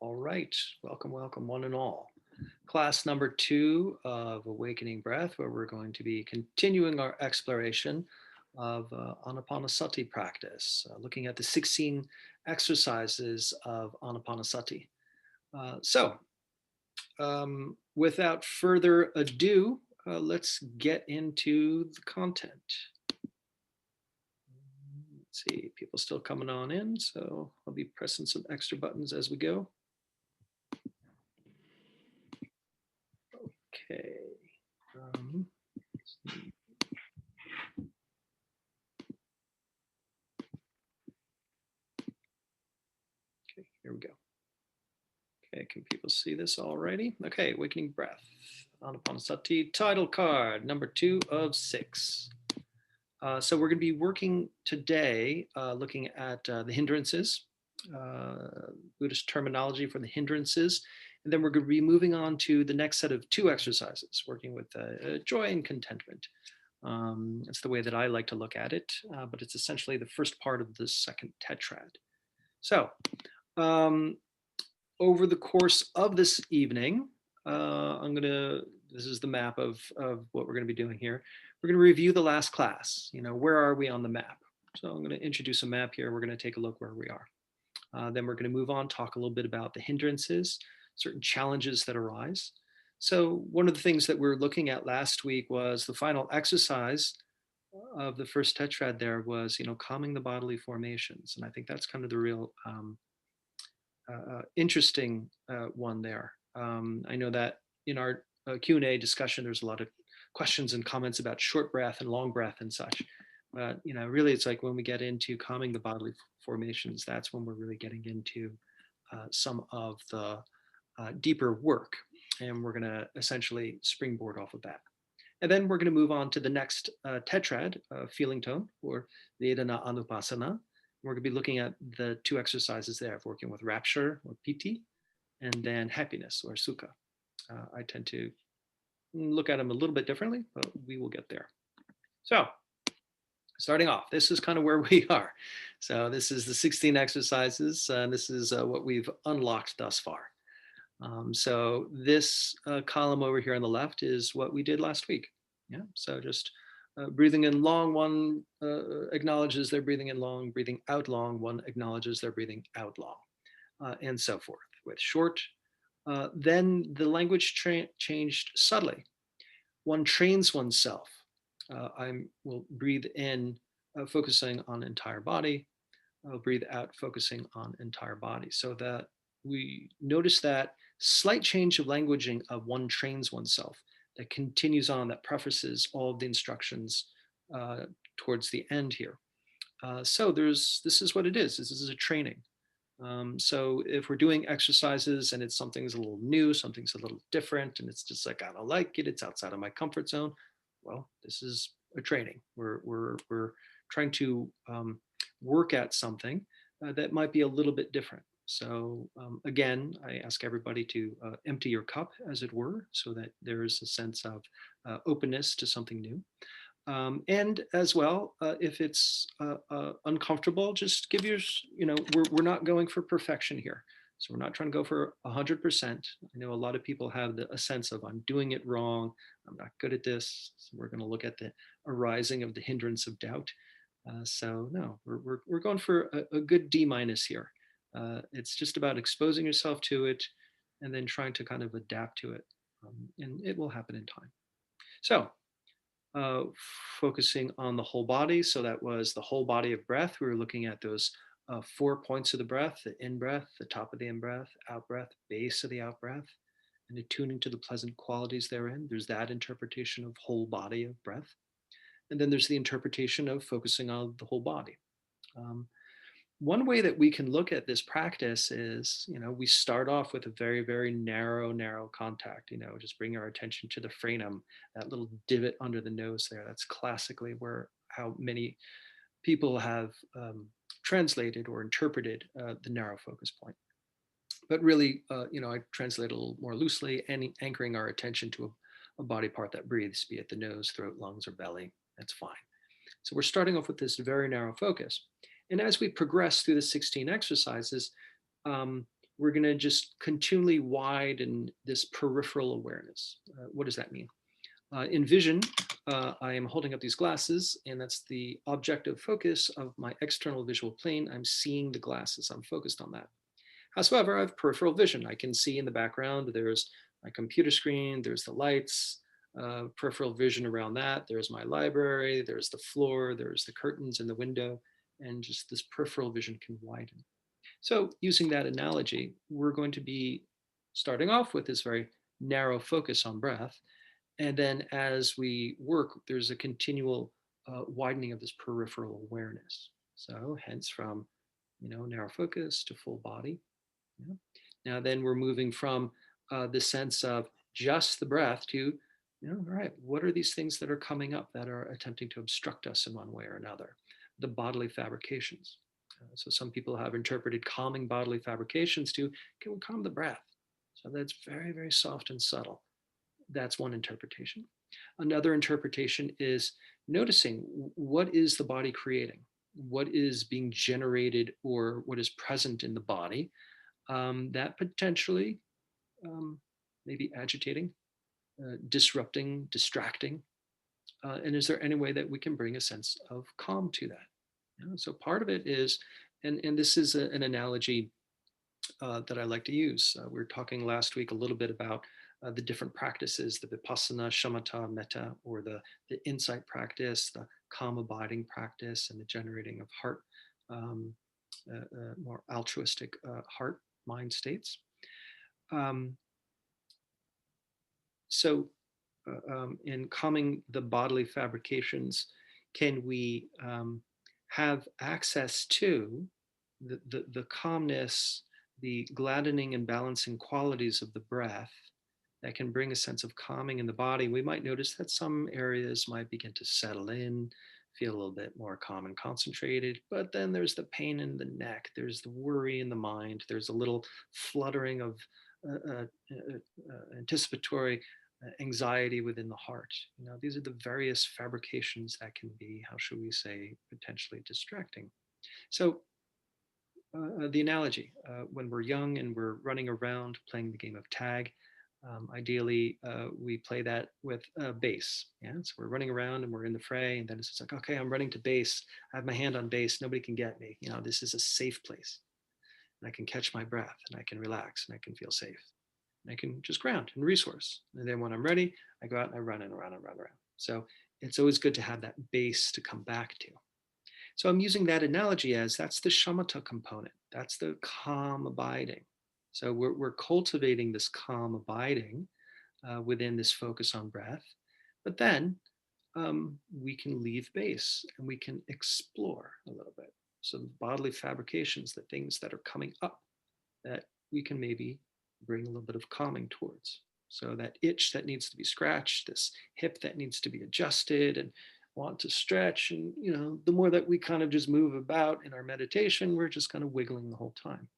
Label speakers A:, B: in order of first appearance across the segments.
A: All right, welcome, welcome, one and all. Class number 2 of Awakening Breath, where we're going to be continuing our exploration of Anapanasati practice, looking at the 16 exercises of Anapanasati. Without further ado, let's get into the content. Let's see, people still coming on in, so I'll be pressing some extra buttons as we go. Okay. Okay, here we go. Okay, can people see this already? Okay, Awakening Breath, Anapanasati, title card, number 2 of 6. So we're going to be working today, looking at the hindrances, Buddhist terminology for the hindrances, and then we're going to be moving on to the next set of 2 exercises, working with joy and contentment. That's the way that I like to look at it, but it's essentially the first part of the second tetrad. So over the course of this evening, this is the map of what we're going to be doing here. We're going to review the last class. Where are we on the map? So I'm going to introduce a map here. We're going to take a look where we are. Then we're going to move on, talk a little bit about the hindrances, certain challenges that arise. So one of the things that we're looking at last week was the final exercise of the first tetrad there was, calming the bodily formations. And I think that's kind of the real interesting one there. I know that in our Q&A discussion, there's a lot of questions and comments about short breath and long breath and such. But really, it's like when we get into calming the bodily formations, that's when we're really getting into some of the deeper work, and we're going to essentially springboard off of that. And then we're going to move on to the next tetrad, feeling tone, or Vedenaanupassana. We're going to be looking at the 2 exercises there, working with rapture, or Piti, and then happiness, or Sukha. I tend to look at them a little bit differently, but we will get there. So starting off, this is kind of where we are. So this is the 16 exercises, and this is what we've unlocked thus far. So this column over here on the left is what we did last week. Yeah, so just breathing in long, one acknowledges they're breathing in long, breathing out long, one acknowledges they're breathing out long, and so forth. With short, then the language changed subtly. One trains oneself. I will breathe in, focusing on entire body. I'll breathe out, focusing on entire body. So that we notice that slight change of languaging of one trains oneself that continues on, that prefaces all of the instructions towards the end here. So this is what it is. This is a training. So if we're doing exercises and something's a little new, something's a little different, and it's just like, I don't like it, it's outside of my comfort zone, well, this is a training. We're trying to work at something that might be a little bit different. So again, I ask everybody to empty your cup, as it were, so that there is a sense of openness to something new. And as well, if it's uncomfortable, just give we're not going for perfection here. So we're not trying to go for 100%. I know a lot of people have a sense of, I'm doing it wrong, I'm not good at this. So we're going to look at the arising of the hindrance of doubt. So no, we're going for a good D- here. It's just about exposing yourself to it and then trying to kind of adapt to it. And it will happen in time. So focusing on the whole body. So that was the whole body of breath. We were looking at those 4 points of the breath: the in-breath, the top of the in-breath, out-breath, base of the out-breath, and attuning to the pleasant qualities therein. There's that interpretation of whole body of breath. And then there's the interpretation of focusing on the whole body. One way that we can look at this practice is, we start off with a very, very narrow contact, just bring our attention to the frenum, that little divot under the nose there. That's classically how many people have translated or interpreted the narrow focus point. But really, I translate a little more loosely, and anchoring our attention to a body part that breathes, be it the nose, throat, lungs, or belly. That's fine. So we're starting off with this very narrow focus. And as we progress through the 16 exercises, we're going to just continually widen this peripheral awareness. What does that mean? In vision, I am holding up these glasses, and that's the objective focus of my external visual plane. I'm seeing the glasses. I'm focused on that. However, I have peripheral vision. I can see in the background, there's my computer screen, there's the lights, peripheral vision around that. There's my library, there's the floor, there's the curtains in the window, and just this peripheral vision can widen. So using that analogy, we're going to be starting off with this very narrow focus on breath. And then as we work, there's a continual widening of this peripheral awareness. So hence from, narrow focus to full body. Yeah. Now then we're moving from the sense of just the breath to, all right, what are these things that are coming up that are attempting to obstruct us in one way or another? The bodily fabrications. So some people have interpreted calming bodily fabrications to, can we calm the breath? So that's very, very soft and subtle. That's one interpretation. Another interpretation is noticing what is the body creating? What is being generated or what is present in the body that potentially may be agitating, disrupting, distracting. And is there any way that we can bring a sense of calm to that? So part of it is, and this is an analogy that I like to use. We were talking last week a little bit about the different practices, the vipassana, shamatha, metta, or the insight practice, the calm abiding practice, and the generating of heart, more altruistic heart mind states. So in calming the bodily fabrications, can we have access to the calmness, the gladdening and balancing qualities of the breath that can bring a sense of calming in the body? We might notice that some areas might begin to settle in, feel a little bit more calm and concentrated, but then there's the pain in the neck, there's the worry in the mind, there's a little fluttering of anticipatory anxiety within the heart. These are the various fabrications that can be, how should we say, potentially distracting. So the analogy, when we're young and we're running around playing the game of tag, ideally we play that with base. Yeah, so we're running around and we're in the fray, and then it's just like, okay, I'm running to base. I have my hand on base. Nobody can get me. This is a safe place, and I can catch my breath, and I can relax, and I can feel safe. I can just ground and resource. And then when I'm ready, I go out and I run and run and run around. So it's always good to have that base to come back to. So I'm using that analogy as that's the shamatha component. That's the calm abiding. So we're cultivating this calm abiding within this focus on breath. But then we can leave base and we can explore a little bit. So the bodily fabrications, the things that are coming up that we can maybe bring a little bit of calming towards. So that itch that needs to be scratched, this hip that needs to be adjusted and want to stretch. And, the more that we kind of just move about in our meditation, we're just kind of wiggling the whole time.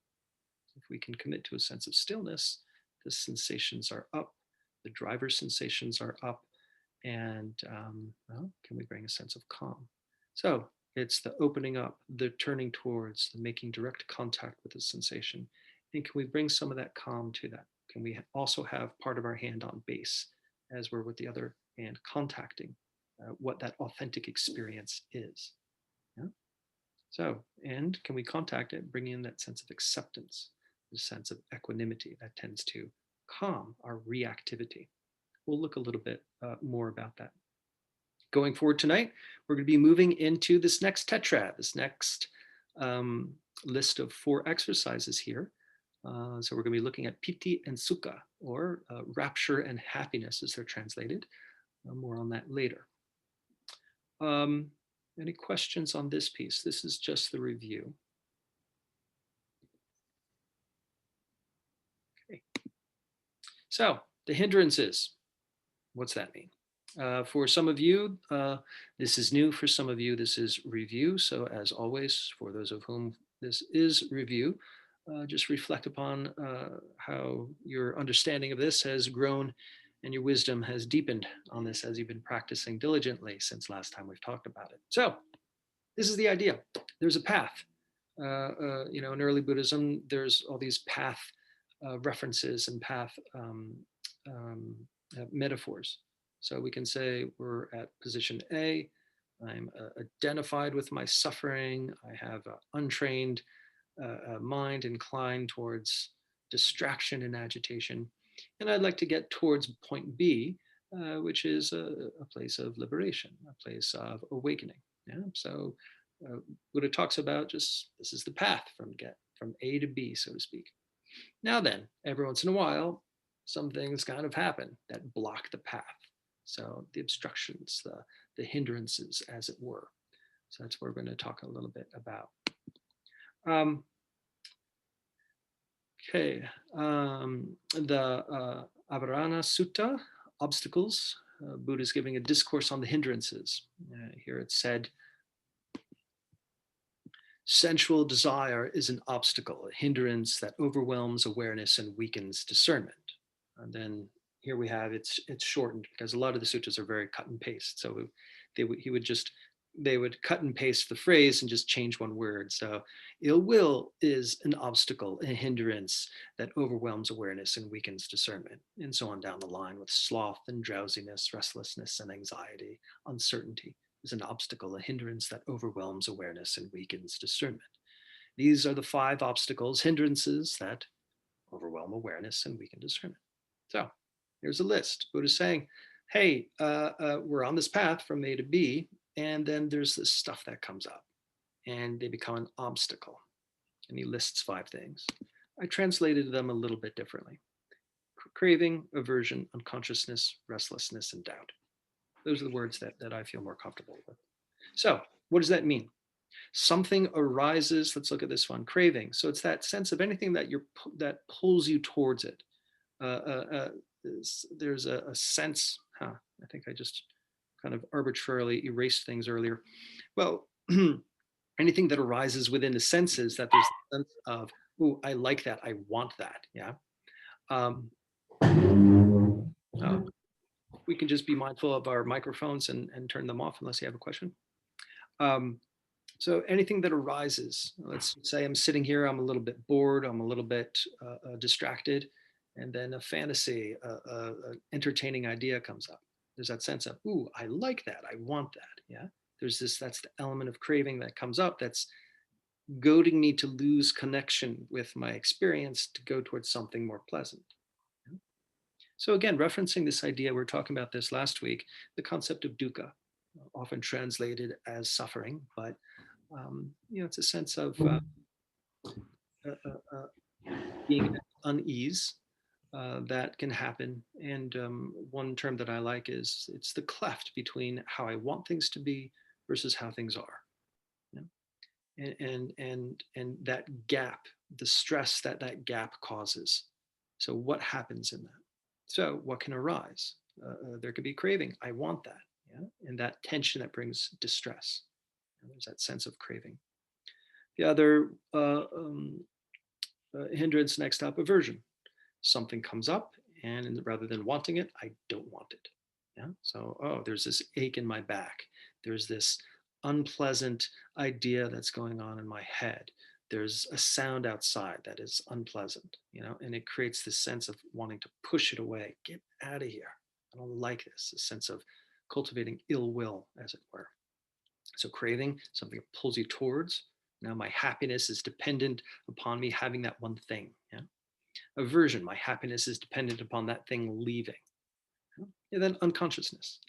A: If we can commit to a sense of stillness, the sensations are up, the driver sensations are up, and can we bring a sense of calm? So it's the opening up, the turning towards, the making direct contact with the sensation. And can we bring some of that calm to that? Can we also have part of our hand on base as we're with the other hand contacting what that authentic experience is? Yeah? So, and can we contact it, bring in that sense of acceptance, the sense of equanimity that tends to calm our reactivity? We'll look a little bit more about that. Going forward tonight, we're going to be moving into this next tetrad, this next list of 4 exercises here. So we're going to be looking at Piti and Sukha, or rapture and happiness as they're translated. More on that later. Any questions on this piece? This is just the review. Okay. So the hindrances, what's that mean? For some of you, this is new. For some of you, this is review. So as always, for those of whom this is review, just reflect upon how your understanding of this has grown and your wisdom has deepened on this as you've been practicing diligently since last time we've talked about it. So this is the idea. There's a path. In early Buddhism, there's all these path references and path um, metaphors. So we can say we're at position A. I'm identified with my suffering. I have an untrained mind inclined towards distraction and agitation. And I'd like to get towards point B, which is a place of liberation, a place of awakening. Yeah. So Buddha talks about just this is the path from A to B, so to speak. Now then, every once in a while, some things kind of happen that block the path. So the obstructions, the hindrances, as it were. So that's what we're going to talk a little bit about. Um, okay, the Avarana Sutta, obstacles. Buddha is giving a discourse on the hindrances. Here it's said, sensual desire is an obstacle, a hindrance that overwhelms awareness and weakens discernment. And then here we have it's shortened because a lot of the sutras are very cut and paste. So they would cut and paste the phrase and just change one word. So ill will is an obstacle, a hindrance that overwhelms awareness and weakens discernment, and so on down the line with sloth and drowsiness, restlessness and anxiety, uncertainty is an obstacle, a hindrance that overwhelms awareness and weakens discernment. These are the 5 obstacles, hindrances that overwhelm awareness and weaken discernment. So here's a list. Buddha's saying, hey, we're on this path from A to B, and then there's this stuff that comes up, and they become an obstacle. And he lists 5 things. I translated them a little bit differently. Craving, aversion, unconsciousness, restlessness, and doubt. Those are the words that I feel more comfortable with. So what does that mean? Something arises. Let's look at this one. Craving. So it's that sense of anything that pulls you towards it. There's a sense. I think I just kind of arbitrarily erased things earlier. Well, anything that arises within the senses, that there's a sense of, oh, I like that. I want that. Yeah. We can just be mindful of our microphones and turn them off unless you have a question. So anything that arises, let's say I'm sitting here, I'm a little bit bored, I'm a little bit distracted, and then a fantasy, entertaining idea comes up. There's that sense of, ooh, I like that, I want that. Yeah. That's the element of craving that comes up that's goading me to lose connection with my experience to go towards something more pleasant. So again, referencing this idea, we were talking about this last week, the concept of dukkha, often translated as suffering, but it's a sense of being at unease that can happen. And one term that I like is it's the cleft between how I want things to be versus how things are. And that gap, the stress that gap causes. So what happens in that? So what can arise? There could be craving. I want that. Yeah? And that tension that brings distress. And there's that sense of craving. The other hindrance, next up, aversion. Something comes up, and rather than wanting it, I don't want it. Yeah. So, there's this ache in my back. There's this unpleasant idea that's going on in my head. There's a sound outside that is unpleasant, and it creates this sense of wanting to push it away. Get out of here. I don't like this. A sense of cultivating ill will, as it were. So craving, something that pulls you towards. Now my happiness is dependent upon me having that one thing. Yeah? Aversion, my happiness is dependent upon that thing leaving. Yeah? And then unconsciousness.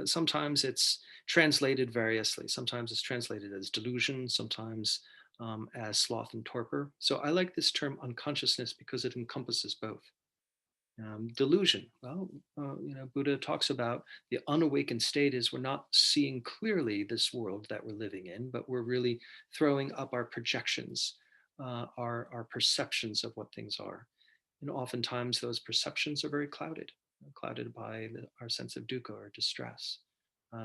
A: Sometimes it's translated variously. Sometimes it's translated as delusion, sometimes as sloth and torpor. So I like this term unconsciousness because it encompasses both. Delusion. Well, Buddha talks about the unawakened state is we're not seeing clearly this world that we're living in, but we're really throwing up our projections, our perceptions of what things are. And oftentimes those perceptions are very clouded by our sense of dukkha or distress.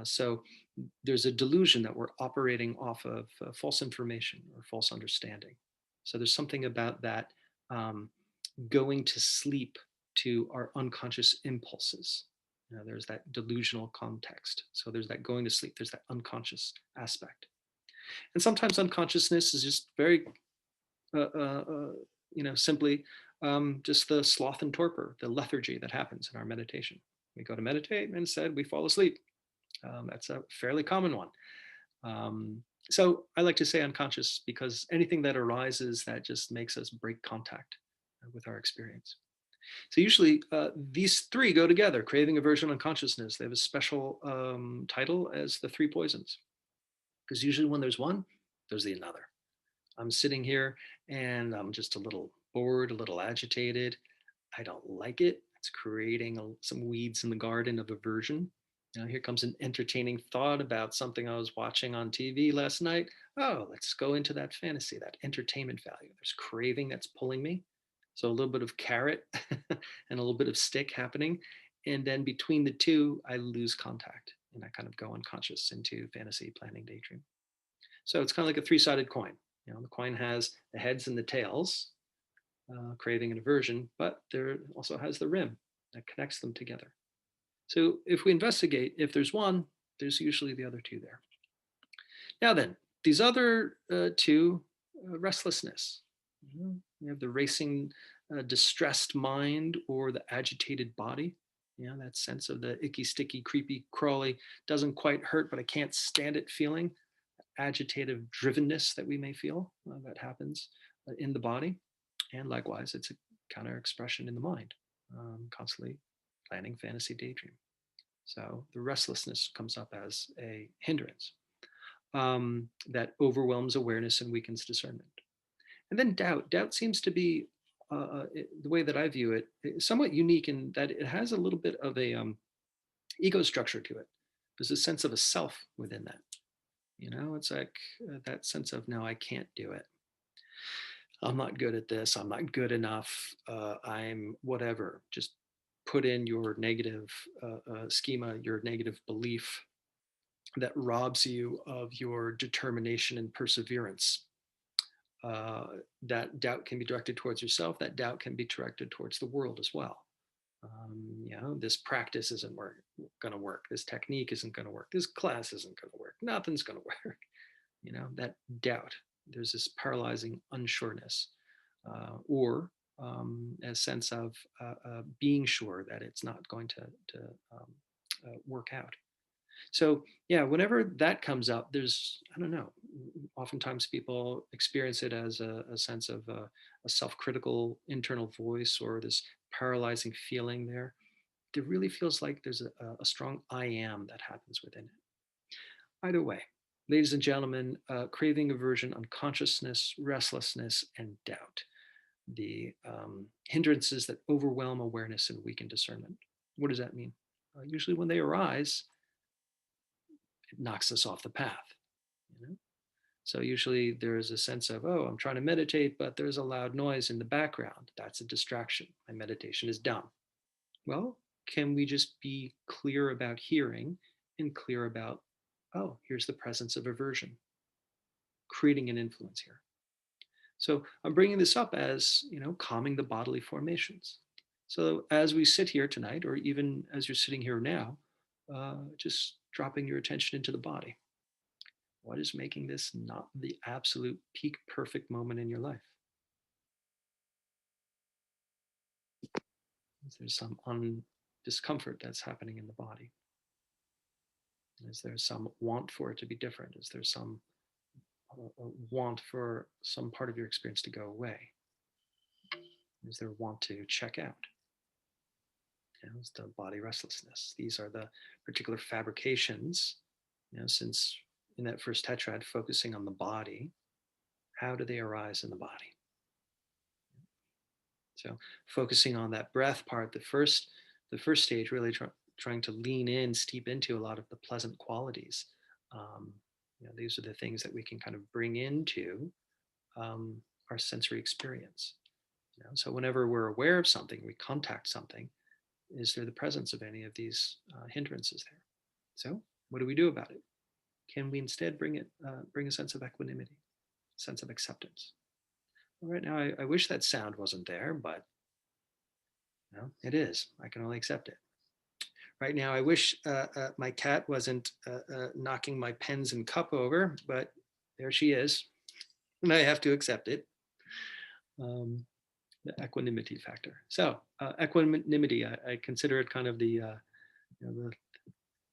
A: So there's a delusion that we're operating off of false information or false understanding. So there's something about that going to sleep to our unconscious impulses. There's that delusional context. So there's that going to sleep, there's that unconscious aspect. And sometimes unconsciousness is just very, simply just the sloth and torpor, the lethargy that happens in our meditation. We go to meditate and instead we fall asleep. That's a fairly common one. So I like to say unconscious because anything that arises that just makes us break contact with our experience. So usually these three go together: craving, aversion, unconsciousness. They have a special title as the three poisons, because usually when there's one, there's the another. I'm sitting here and I'm just a little bored, a little agitated. I don't like it. It's creating some weeds in the garden of aversion. Here comes an entertaining thought about something I was watching on TV last night. Oh, let's go into that fantasy, that entertainment value. There's craving that's pulling me. So a little bit of carrot and a little bit of stick happening. And then between the two, I lose contact and I kind of go unconscious into fantasy, planning, daydream. So it's kind of like a three-sided coin. The coin has the heads and the tails, craving and aversion, but there also has the rim that connects them together. So if we investigate, if there's one, there's usually the other two there. Now then, these other two, restlessness. You have the racing, distressed mind or the agitated body. That sense of the icky, sticky, creepy, crawly, doesn't quite hurt, but I can't stand it feeling. Agitative drivenness that we may feel that happens in the body. And likewise, it's a counter expression in the mind, constantly planning fantasy daydream. So the restlessness comes up as a hindrance that overwhelms awareness and weakens discernment. And then doubt. Doubt seems to be, the way that I view it, somewhat unique in that it has a little bit of a ego structure to it. There's a sense of a self within that. It's like that sense of, no, I can't do it. I'm not good at this. I'm not good enough. I'm whatever. Just put in your negative schema, your negative belief that robs you of your determination and perseverance. That doubt can be directed towards yourself. That doubt can be directed towards the world as well. This practice isn't going to work. This technique isn't going to work. This class isn't going to work. Nothing's going to work. That doubt. There's this paralyzing unsureness, or a sense of being sure that it's not going to work out. So yeah, whenever that comes up, there's, I don't know, oftentimes people experience it as a sense of a self-critical internal voice or this paralyzing feeling there. It really feels like there's a strong I am that happens within it. Either way, ladies and gentlemen, craving, aversion, unconsciousness, restlessness, and doubt, the hindrances that overwhelm awareness and weaken discernment. What does that mean? Usually when they arise, it knocks us off the path. So usually there's a sense of, oh, I'm trying to meditate, but there's a loud noise in the background. That's a distraction. My meditation is done. Well, can we just be clear about hearing and clear about, oh, here's the presence of aversion, creating an influence here. So I'm bringing this up as, calming the bodily formations. So as we sit here tonight, or even as you're sitting here now, just dropping your attention into the body. What is making this not the absolute peak perfect moment in your life? Is there some discomfort that's happening in the body? Is there some want for it to be different? Is there some want for some part of your experience to go away? Is there want to check out? It's the body restlessness. These are the particular fabrications, since in that first tetrad, focusing on the body, how do they arise in the body? So focusing on that breath part, the first stage, really trying to lean in, steep into a lot of the pleasant qualities. These are the things that we can kind of bring into our sensory experience. So whenever we're aware of something, we contact something, is there the presence of any of these hindrances there? So what do we do about it? Can we instead bring a sense of equanimity, a sense of acceptance? Well, right now, I wish that sound wasn't there, but it is. I can only accept it. Right now, I wish my cat wasn't knocking my pens and cup over, but there she is, and I have to accept it. The equanimity factor. So equanimity, I consider it kind of the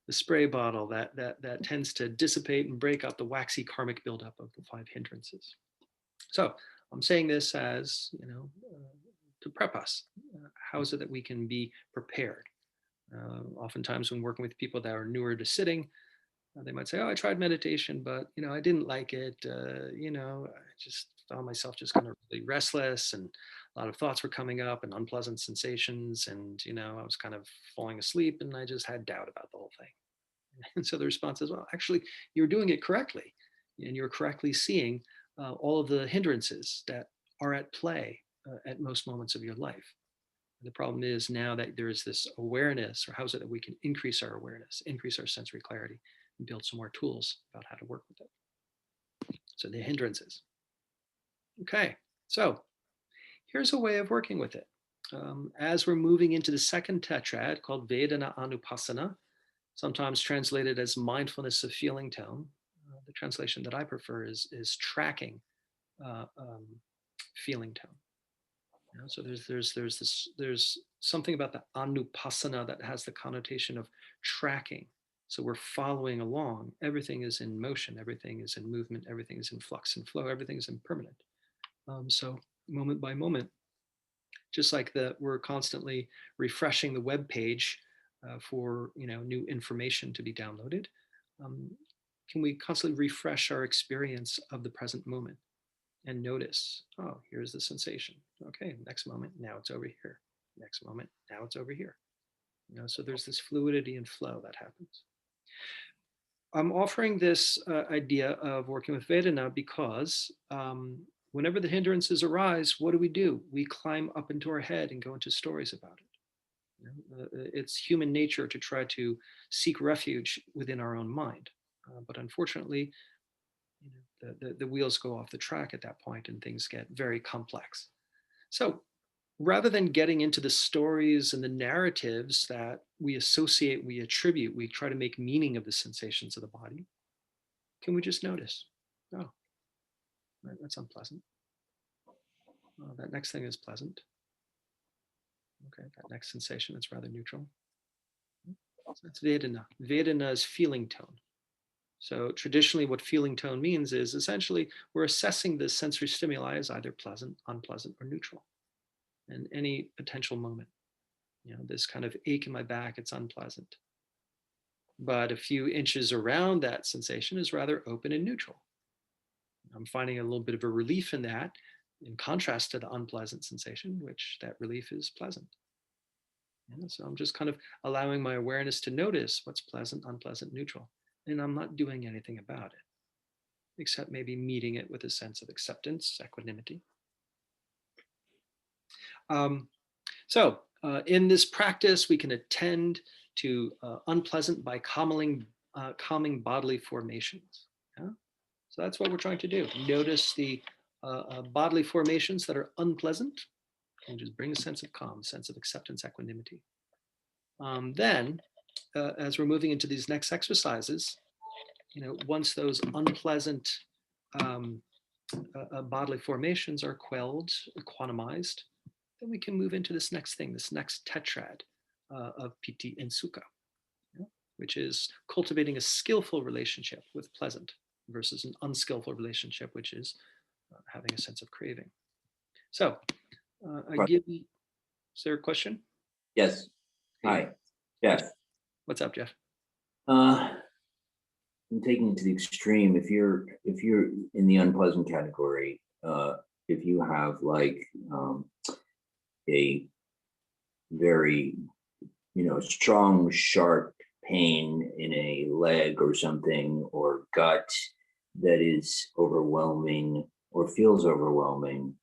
A: the spray bottle that tends to dissipate and break up the waxy karmic buildup of the 5 hindrances. So I'm saying this as, to prep us. How is it that we can be prepared? Oftentimes when working with people that are newer to sitting, they might say, oh, I tried meditation, but, I didn't like it. I just found myself just kind of really restless, and a lot of thoughts were coming up and unpleasant sensations. And, I was kind of falling asleep, and I just had doubt about the whole thing. And so the response is, well, actually, you're doing it correctly. And you're correctly seeing all of the hindrances that are at play at most moments of your life. The problem is now that there is this awareness, or how is it that we can increase our awareness, increase our sensory clarity, and build some more tools about how to work with it. So the hindrances. Okay, so here's a way of working with it. As we're moving into the second tetrad called Vedenaanupassana, sometimes translated as mindfulness of feeling tone. The translation that I prefer is tracking feeling tone. So there's something about the anupassana that has the connotation of tracking. So we're following along. Everything is in motion. Everything is in movement. Everything is in flux and flow. Everything is impermanent. So moment by moment, just like we're constantly refreshing the web page for new information to be downloaded. Can we constantly refresh our experience of the present moment and notice, oh, here's the sensation. Okay, next moment, now it's over here. Next moment, now it's over here. So there's this fluidity and flow that happens. I'm offering this idea of working with Vedana because whenever the hindrances arise, what do? We climb up into our head and go into stories about it. It's human nature to try to seek refuge within our own mind. But unfortunately, the wheels go off the track at that point and things get very complex. So rather than getting into the stories and the narratives that we associate, we attribute, we try to make meaning of the sensations of the body, can we just notice, oh, that's unpleasant. Oh, that next thing is pleasant. Okay, that next sensation is rather neutral. So that's Vedana. Vedana is feeling tone. So traditionally what feeling tone means is essentially we're assessing the sensory stimuli as either pleasant, unpleasant, or neutral. And any potential moment, this kind of ache in my back, it's unpleasant. But a few inches around that sensation is rather open and neutral. I'm finding a little bit of a relief in that, in contrast to the unpleasant sensation, which that relief is pleasant. So I'm just kind of allowing my awareness to notice what's pleasant, unpleasant, neutral. And I'm not doing anything about it, except maybe meeting it with a sense of acceptance, equanimity. In this practice, we can attend to unpleasant by calming bodily formations. Yeah? So that's what we're trying to do. Notice the bodily formations that are unpleasant and just bring a sense of calm, a sense of acceptance, equanimity. Then, as we're moving into these next exercises, once those unpleasant bodily formations are quelled, equanimized, then we can move into this next thing, this next tetrad of Piti and Sukha, which is cultivating a skillful relationship with pleasant versus an unskillful relationship, which is having a sense of craving. So is there a question?
B: Yes. Hi. Yes.
A: What's up, Jeff?
B: I'm taking it to the extreme. If you're in the unpleasant category, if you have like a very strong, sharp pain in a leg or something, or gut that is overwhelming or feels overwhelming,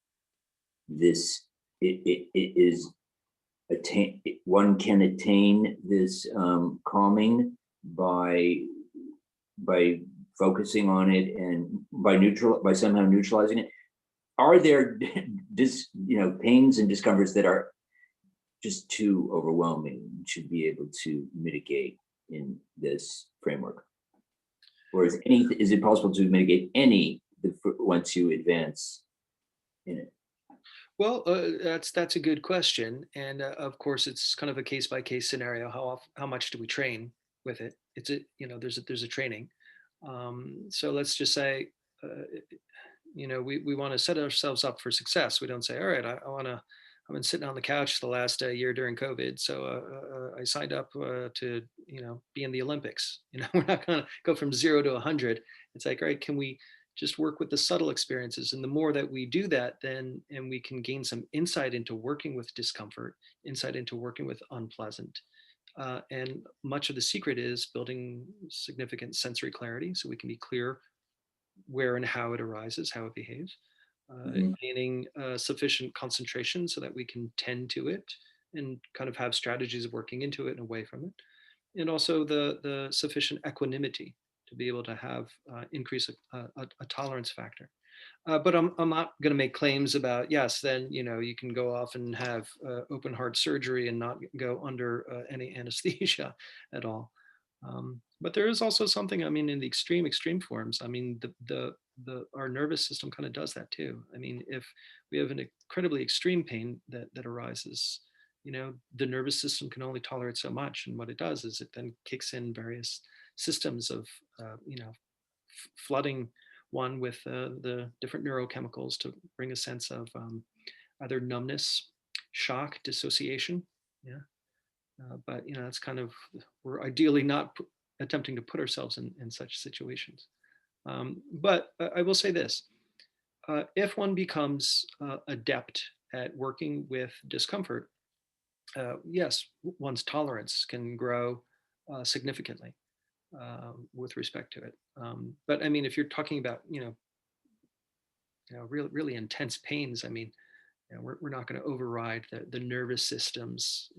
B: one can attain this calming by focusing on it and by somehow neutralizing it. Are there pains and discomforts that are just too overwhelming to be able to mitigate in this framework? or is it possible to mitigate any once you advance in it?
A: Well, that's a good question, and of course, it's kind of a case by case scenario. How much do we train with it? It's a there's a training. So let's just say, uh, we want to set ourselves up for success. We don't say, all right, I want to. I've been sitting on the couch the last year during COVID, so I signed up to be in the Olympics. We're not going to go from 0 to 100. It's like, all right, can we just work with the subtle experiences? And the more that we do that, then and we can gain some insight into working with discomfort, insight into working with unpleasant. And much of the secret is building significant sensory clarity, so we can be clear where and how it arises, how it behaves,
B: Mhm.
A: gaining sufficient concentration so that we can tend to it and kind of have strategies of working into it and away from it, and also the sufficient equanimity to be able to have increase a tolerance factor. But I'm not going to make claims about, yes, then you can go off and have open heart surgery and not go under any anesthesia at all. But there is also something, I mean, in the extreme forms, I mean, our nervous system kind of does that too. I mean, if we have an incredibly extreme pain that arises, the nervous system can only tolerate so much, and what it does is it then kicks in various systems of flooding one with the different neurochemicals to bring a sense of either numbness, shock, dissociation. Yeah. But it's kind of, we're ideally not attempting to put ourselves in such situations. But I will say this: if one becomes adept at working with discomfort, yes, one's tolerance can grow significantly with respect to it. But I mean, if you're talking about really intense pains, I mean, we're not going to override the nervous system's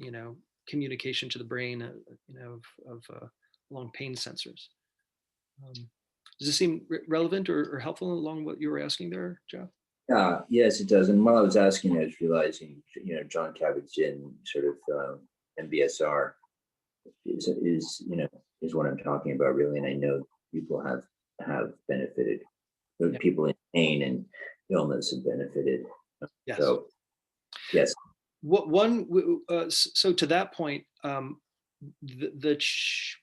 A: communication to the brain of along pain sensors. Um, does this seem relevant or helpful along what you were asking there, Jeff?
B: Yes, it does. And while I was asking, I was realizing, John Kabat-Zinn sort of MBSR is what I'm talking about really. And I know people have benefited.
A: Yeah.
B: People in pain and illness have benefited.
A: Yes.
B: So, yes.
A: So to that point,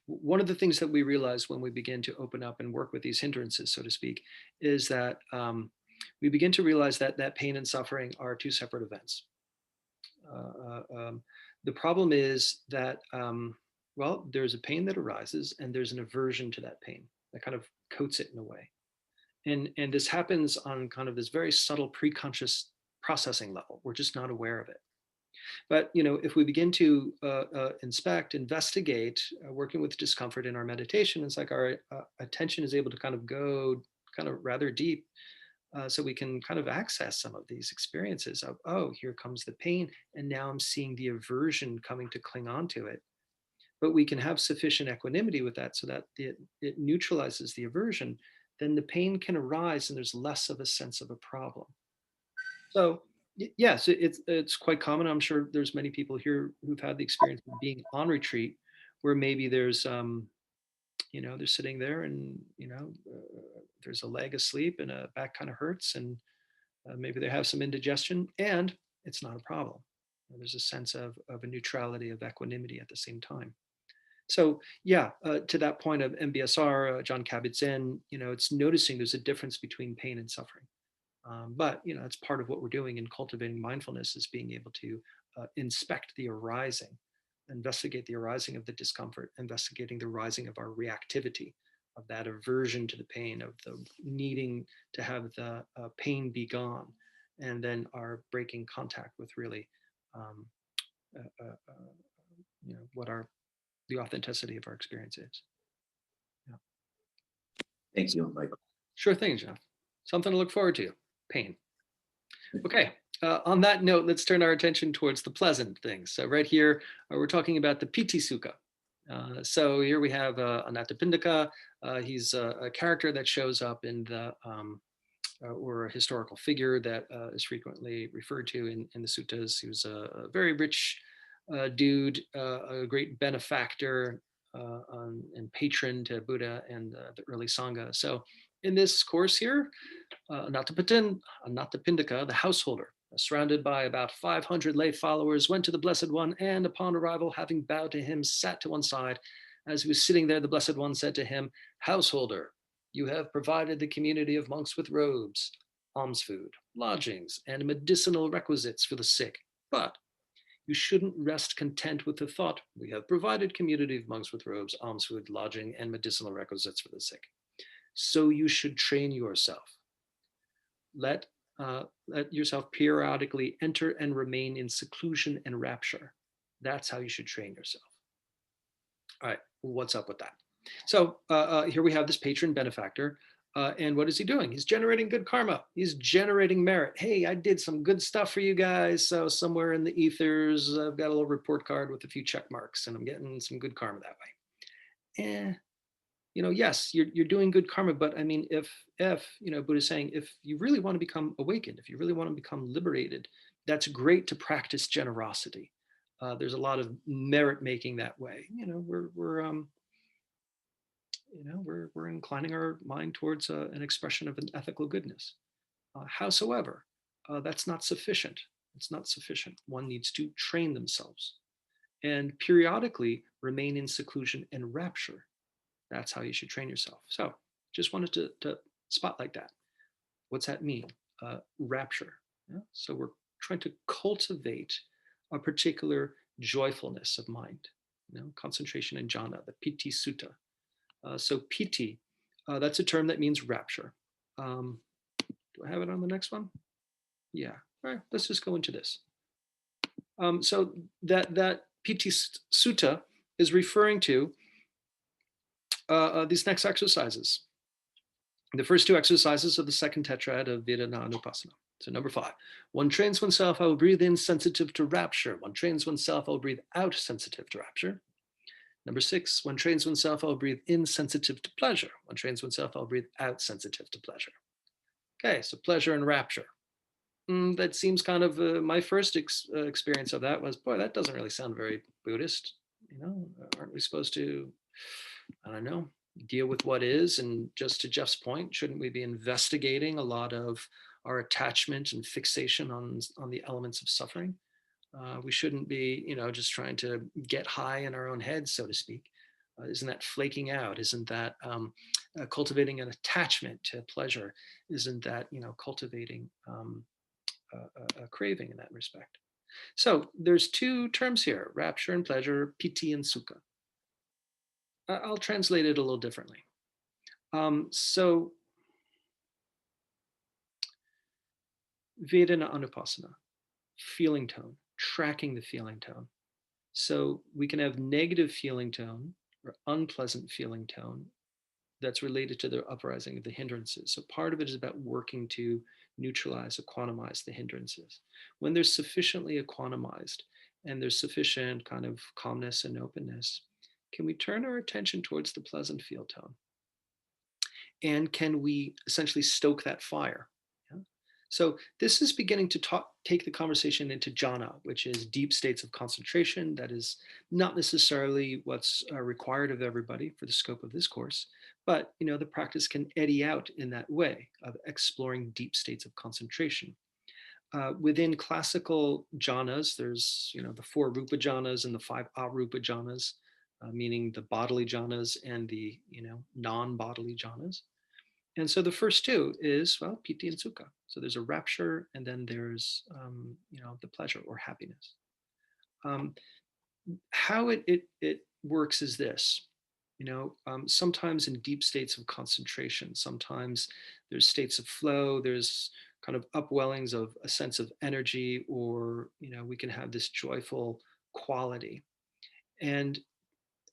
A: one of the things that we realize when we begin to open up and work with these hindrances, so to speak, is that we begin to realize that pain and suffering are two separate events. The problem is that, well, there's a pain that arises and there's an aversion to that pain that kind of coats it in a way. And this happens on kind of this very subtle pre-conscious processing level. We're just not aware of it. But if we begin to inspect, investigate, working with discomfort in our meditation, it's like our attention is able to kind of go kind of rather deep, so we can kind of access some of these experiences of, oh, here comes the pain, and now I'm seeing the aversion coming to cling on to it. But we can have sufficient equanimity with that so that it neutralizes the aversion. Then the pain can arise, and there's less of a sense of a problem. So yes, it's quite common. I'm sure there's many people here who've had the experience of being on retreat, where maybe there's they're sitting there and there's a leg asleep and a back kind of hurts, and maybe they have some indigestion, and it's not a problem. There's a sense of a neutrality, of equanimity at the same time. So yeah, to that point of MBSR, John Kabat-Zinn, it's noticing there's a difference between pain and suffering. But it's part of what we're doing in cultivating mindfulness, is being able to inspect the arising, investigate the arising of the discomfort, investigating the rising of our reactivity, of that aversion to the pain, of the needing to have the pain be gone, and then our breaking contact with really um, what the authenticity of our experience is. Yeah.
B: Thank you, Michael.
A: Sure thing, Jeff. Something to look forward to. Pain. Okay. On that note, let's turn our attention towards the pleasant things. So right here, we're talking about the Piti Sukha. So here we have Anapanasati. He's a character that shows up in the, or a historical figure that is frequently referred to in the suttas. He was a very rich dude, a great benefactor, and patron to Buddha and the early Sangha. So in this course here, Anathapindika, the householder, surrounded by about 500 lay followers, went to the Blessed One, and upon arrival, having bowed to him, sat to one side. As he was sitting there, the Blessed One said to him, "Householder, you have provided the community of monks with robes, alms food, lodgings, and medicinal requisites for the sick. But you shouldn't rest content with the thought, we have provided community of monks with robes, alms food, lodging, and medicinal requisites for the sick. So you should train yourself. Let, let yourself periodically enter and remain in seclusion and rapture. That's how you should train yourself." All right, what's up with that? So here we have this patron benefactor. And what is he doing? He's generating good karma. He's generating merit. Hey, I did some good stuff for you guys. So somewhere in the ethers, I've got a little report card with a few check marks, and I'm getting some good karma that way. Yes, you're doing good karma, but I mean, if Buddha's saying, if you really want to become awakened, if you really want to become liberated, that's great to practice generosity. There's a lot of merit making that way. We're inclining our mind towards an expression of an ethical goodness. Howsoever, that's not sufficient. It's not sufficient. One needs to train themselves and periodically remain in seclusion and rapture. That's how you should train yourself. So just wanted to spotlight that. What's that mean? Rapture. Yeah? So we're trying to cultivate a particular joyfulness of mind, concentration in jhana, the Piti Sutta. So Piti, that's a term that means rapture. Do I have it on the next one? Yeah. All right, let's just go into this. So that Piti Sutta is referring to these next exercises. The first two exercises of the second tetrad of Vedenaanupassana. So number 5, one trains oneself, I will breathe in sensitive to rapture. One trains oneself, I will breathe out sensitive to rapture. Number 6, one trains oneself, I will breathe in sensitive to pleasure. One trains oneself, I will breathe out sensitive to pleasure. Okay, so pleasure and rapture. That seems kind of my first experience of that was, boy, that doesn't really sound very Buddhist. Aren't we supposed to, I don't know, deal with what is? And just to Jeff's point, shouldn't we be investigating a lot of our attachment and fixation on the elements of suffering? We shouldn't be, just trying to get high in our own heads, so to speak. Isn't that flaking out? Isn't that cultivating an attachment to pleasure? Isn't that, cultivating a craving in that respect? So there's two terms here, rapture and pleasure, piti and sukha. I'll translate it a little differently. So Vedenaanupassana, feeling tone, tracking the feeling tone. So we can have negative feeling tone or unpleasant feeling tone that's related to the uprising of the hindrances. So part of it is about working to neutralize, equanimize the hindrances. When they're sufficiently equanimized and there's sufficient kind of calmness and openness, can we turn our attention towards the pleasant feel tone? And can we essentially stoke that fire? Yeah? So this is beginning to take the conversation into jhana, which is deep states of concentration. That is not necessarily what's required of everybody for the scope of this course, but the practice can eddy out in that way of exploring deep states of concentration. Within classical jhanas, there's the 4 rupa jhanas and the 5 arupa jhanas, meaning the bodily jhanas and the non-bodily jhanas. And so the first 2 is, well, piti and sukha. So there's a rapture, and then there's the pleasure or happiness. How it works is this. Sometimes in deep states of concentration, sometimes there's states of flow, there's kind of upwellings of a sense of energy, or we can have this joyful quality. And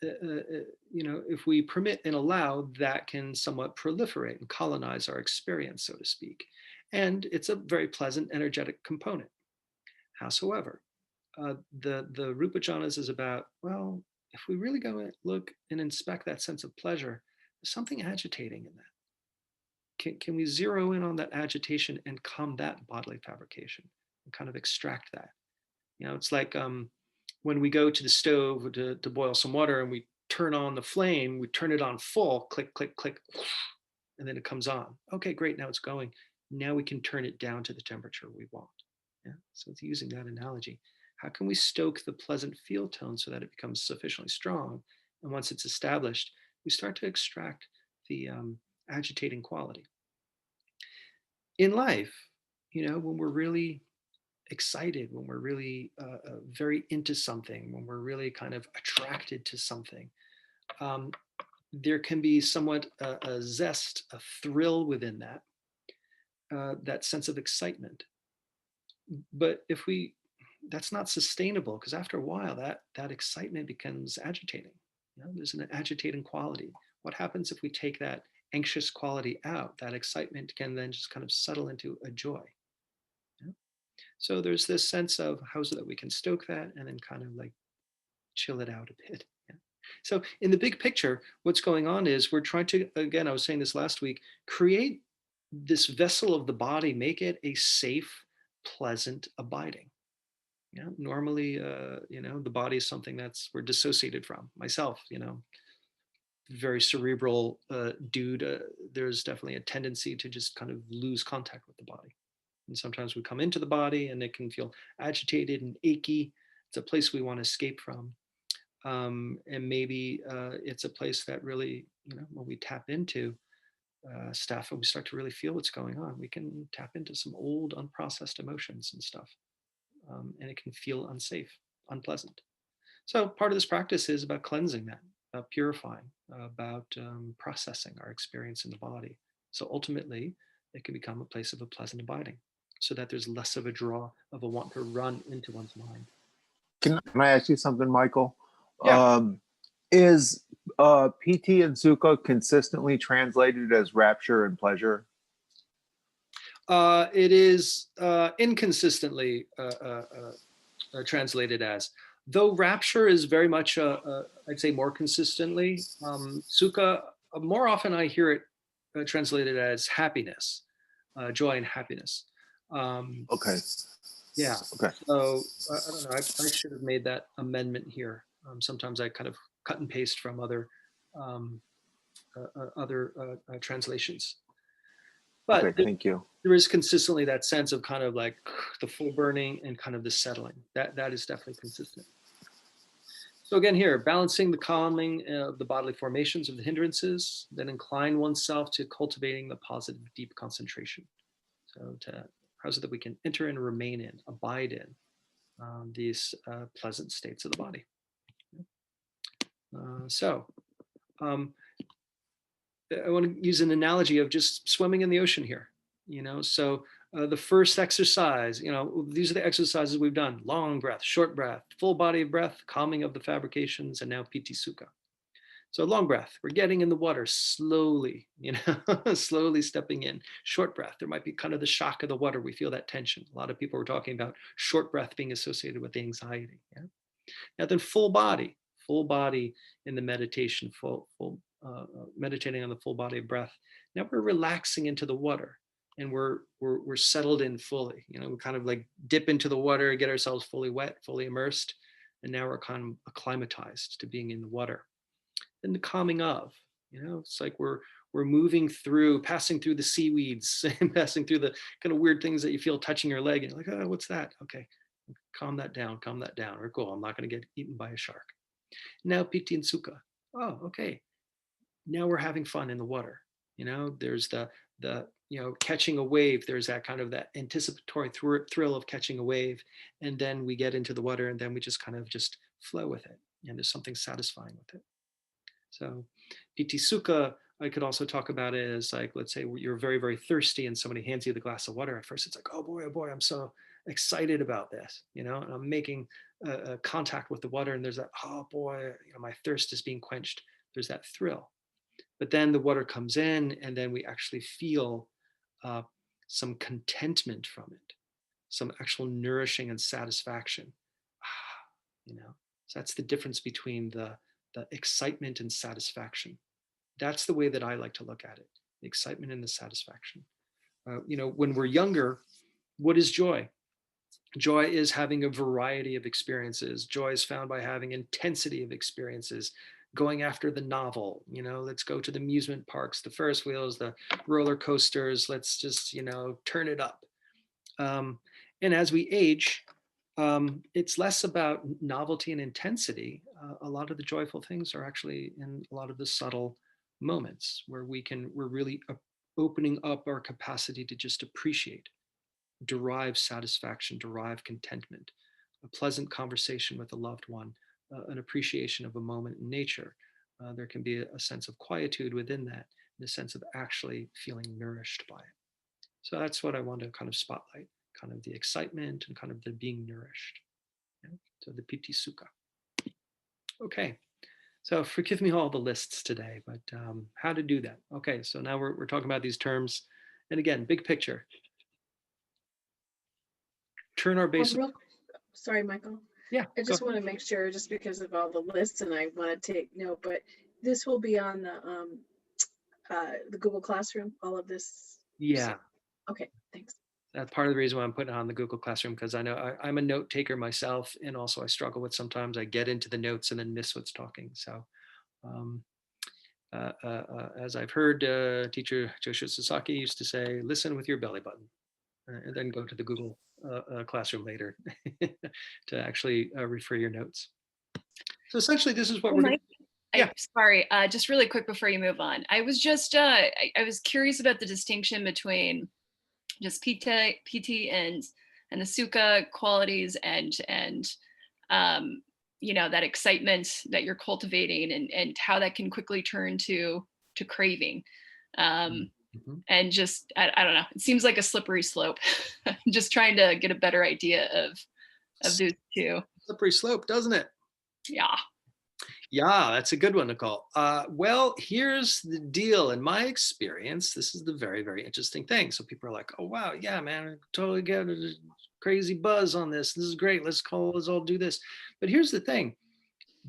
A: if we permit and allow, that can somewhat proliferate and colonize our experience, so to speak. And it's a very pleasant, energetic component. Howsoever, the rupa jhanas is about, well, if we really go and look and inspect that sense of pleasure, there's something agitating in that. Can we zero in on that agitation and combat bodily fabrication and kind of extract that? It's like when we go to the stove to boil some water and we turn on the flame, we turn it on full, click, click, click, and then it comes on. Okay, great, now it's going. Now we can turn it down to the temperature we want. Yeah, so it's using that analogy. How can we stoke the pleasant feel tone so that it becomes sufficiently strong? And once it's established, we start to extract the agitating quality. In life, when we're really excited, when we're really very into something, when we're really kind of attracted to something, there can be somewhat a zest, a thrill within that sense of excitement. But that's not sustainable, because after a while, that excitement becomes agitating. There's an agitating quality. What happens if we take that anxious quality out? That excitement can then just kind of settle into a joy. So there's this sense of how is it that we can stoke that and then kind of like chill it out a bit. Yeah. So in the big picture, what's going on is we're trying to, again, I was saying this last week, create this vessel of the body, make it a safe, pleasant abiding. Normally, the body is something we're dissociated from. Myself, very cerebral dude. There's definitely a tendency to just kind of lose contact with the body. And sometimes we come into the body and it can feel agitated and achy. It's a place we want to escape from. And maybe it's a place that really, when we tap into stuff and we start to really feel what's going on, we can tap into some old unprocessed emotions and stuff. And it can feel unsafe, unpleasant. So part of this practice is about cleansing that, about purifying, about processing our experience in the body. So ultimately, it can become a place of a pleasant abiding, so that there's less of a draw of a want to run into one's mind.
C: Can I ask you something, Michael?
A: Yeah.
C: Is Piti and Sukha consistently translated as rapture and pleasure?
A: It is inconsistently translated as, though rapture is very much, I'd say, more consistently. Sukha, more often I hear it translated as happiness, joy and happiness.
C: Okay.
A: Yeah.
C: Okay.
A: So I don't know. I should have made that amendment here. Sometimes I kind of cut and paste from other translations. But
C: okay, thank you.
A: There is consistently that sense of kind of like the full burning and kind of the settling. That is definitely consistent. So again here, balancing the calming of the bodily formations of the hindrances, then incline oneself to cultivating the positive deep concentration. So how is it that we can enter and remain in, abide in these pleasant states of the body. I want to use an analogy of just swimming in the ocean here. So the first exercise, these are the exercises we've done: long breath, short breath, full body of breath, calming of the fabrications, and now Piti Sukha. So long breath, we're getting in the water slowly, slowly stepping in. Short breath, there might be kind of the shock of the water. We feel that tension. A lot of people were talking about short breath being associated with anxiety. Yeah? Now then full body in the meditation, meditating on the full body of breath. Now we're relaxing into the water and we're settled in fully. We kind of like dip into the water, get ourselves fully wet, fully immersed. And now we're kind of acclimatized to being in the water. Then the calming of, it's like we're moving through, passing through the seaweeds and passing through the kind of weird things that you feel touching your leg and you're like, oh, what's that? Okay, calm that down, or cool, I'm not going to get eaten by a shark. Now Piti and Sukha. Oh, okay. Now we're having fun in the water. There's the catching a wave. There's that kind of that anticipatory thrill of catching a wave. And then we get into the water and then we just kind of just flow with it. And there's something satisfying with it. So Piti Sukha, I could also talk about it as like, let's say you're very, very thirsty and somebody hands you the glass of water. At first it's like, oh boy, I'm so excited about this, and I'm making contact with the water and there's that, oh boy, my thirst is being quenched. There's that thrill. But then the water comes in and then we actually feel some contentment from it, some actual nourishing and satisfaction. So that's the difference between the excitement and satisfaction. That's the way that I like to look at it, the excitement and the satisfaction. When we're younger, what is joy? Joy is having a variety of experiences. Joy is found by having intensity of experiences. going after the novel, let's go to the amusement parks, the Ferris wheels, the roller coasters, let's just, turn it up. And as we age, it's less about novelty and intensity. A lot of the joyful things are actually in a lot of the subtle moments where we're really opening up our capacity to just appreciate, derive satisfaction, derive contentment, a pleasant conversation with a loved one, an appreciation of a moment in nature. There can be a sense of quietude within that, and a sense of actually feeling nourished by it. So that's what I want to kind of spotlight, kind of the excitement and kind of the being nourished. So the Piti Sukha. Okay, so forgive me all the lists today, but how to do that. Okay, so now we're talking about these terms. And again, big picture. Turn our base.
D: Sorry, Michael.
A: Yeah.
D: I just want to make sure, just because of all the lists, and I want to take note, but this will be on the Google Classroom, all of this.
A: Yeah.
D: Okay, thanks.
A: That's part of the reason why I'm putting it on the Google Classroom, because I know I'm a note taker myself, and also I struggle with sometimes I get into the notes and then miss what's talking. So as I've heard teacher Joshua Sasaki used to say, listen with your belly button, and then go to the Google Classroom later to actually refer your notes. So essentially, this is what we're going to. Yeah.
E: Sorry, just really quick before you move on. I was just, I was curious about the distinction between just Piti and the Sukha qualities and that excitement that you're cultivating and how that can quickly turn to craving. And just, I don't know, it seems like a slippery slope. I'm just trying to get a better idea of those two.
A: Slippery slope, doesn't it?
E: Yeah.
A: Yeah, that's a good one, Nicole. Well, here's the deal. In my experience, this is the very, very interesting thing. So people are like, oh, wow, yeah, man, I totally get a crazy buzz on this. This is great. Let's all do this. But here's the thing.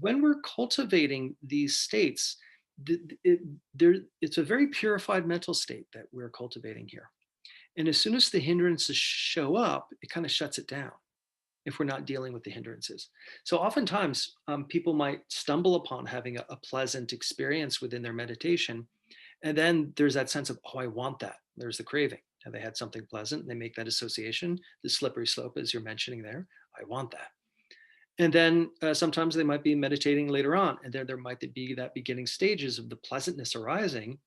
A: When we're cultivating these states, it's a very purified mental state that we're cultivating here. And as soon as the hindrances show up, it kind of shuts it down if we're not dealing with the hindrances. So oftentimes people might stumble upon having a pleasant experience within their meditation. And then there's that sense of, oh, I want that. There's the craving. And they had something pleasant and they make that association, the slippery slope, as you're mentioning there. I want that. And then sometimes they might be meditating later on, and there might be that beginning stages of the pleasantness arising.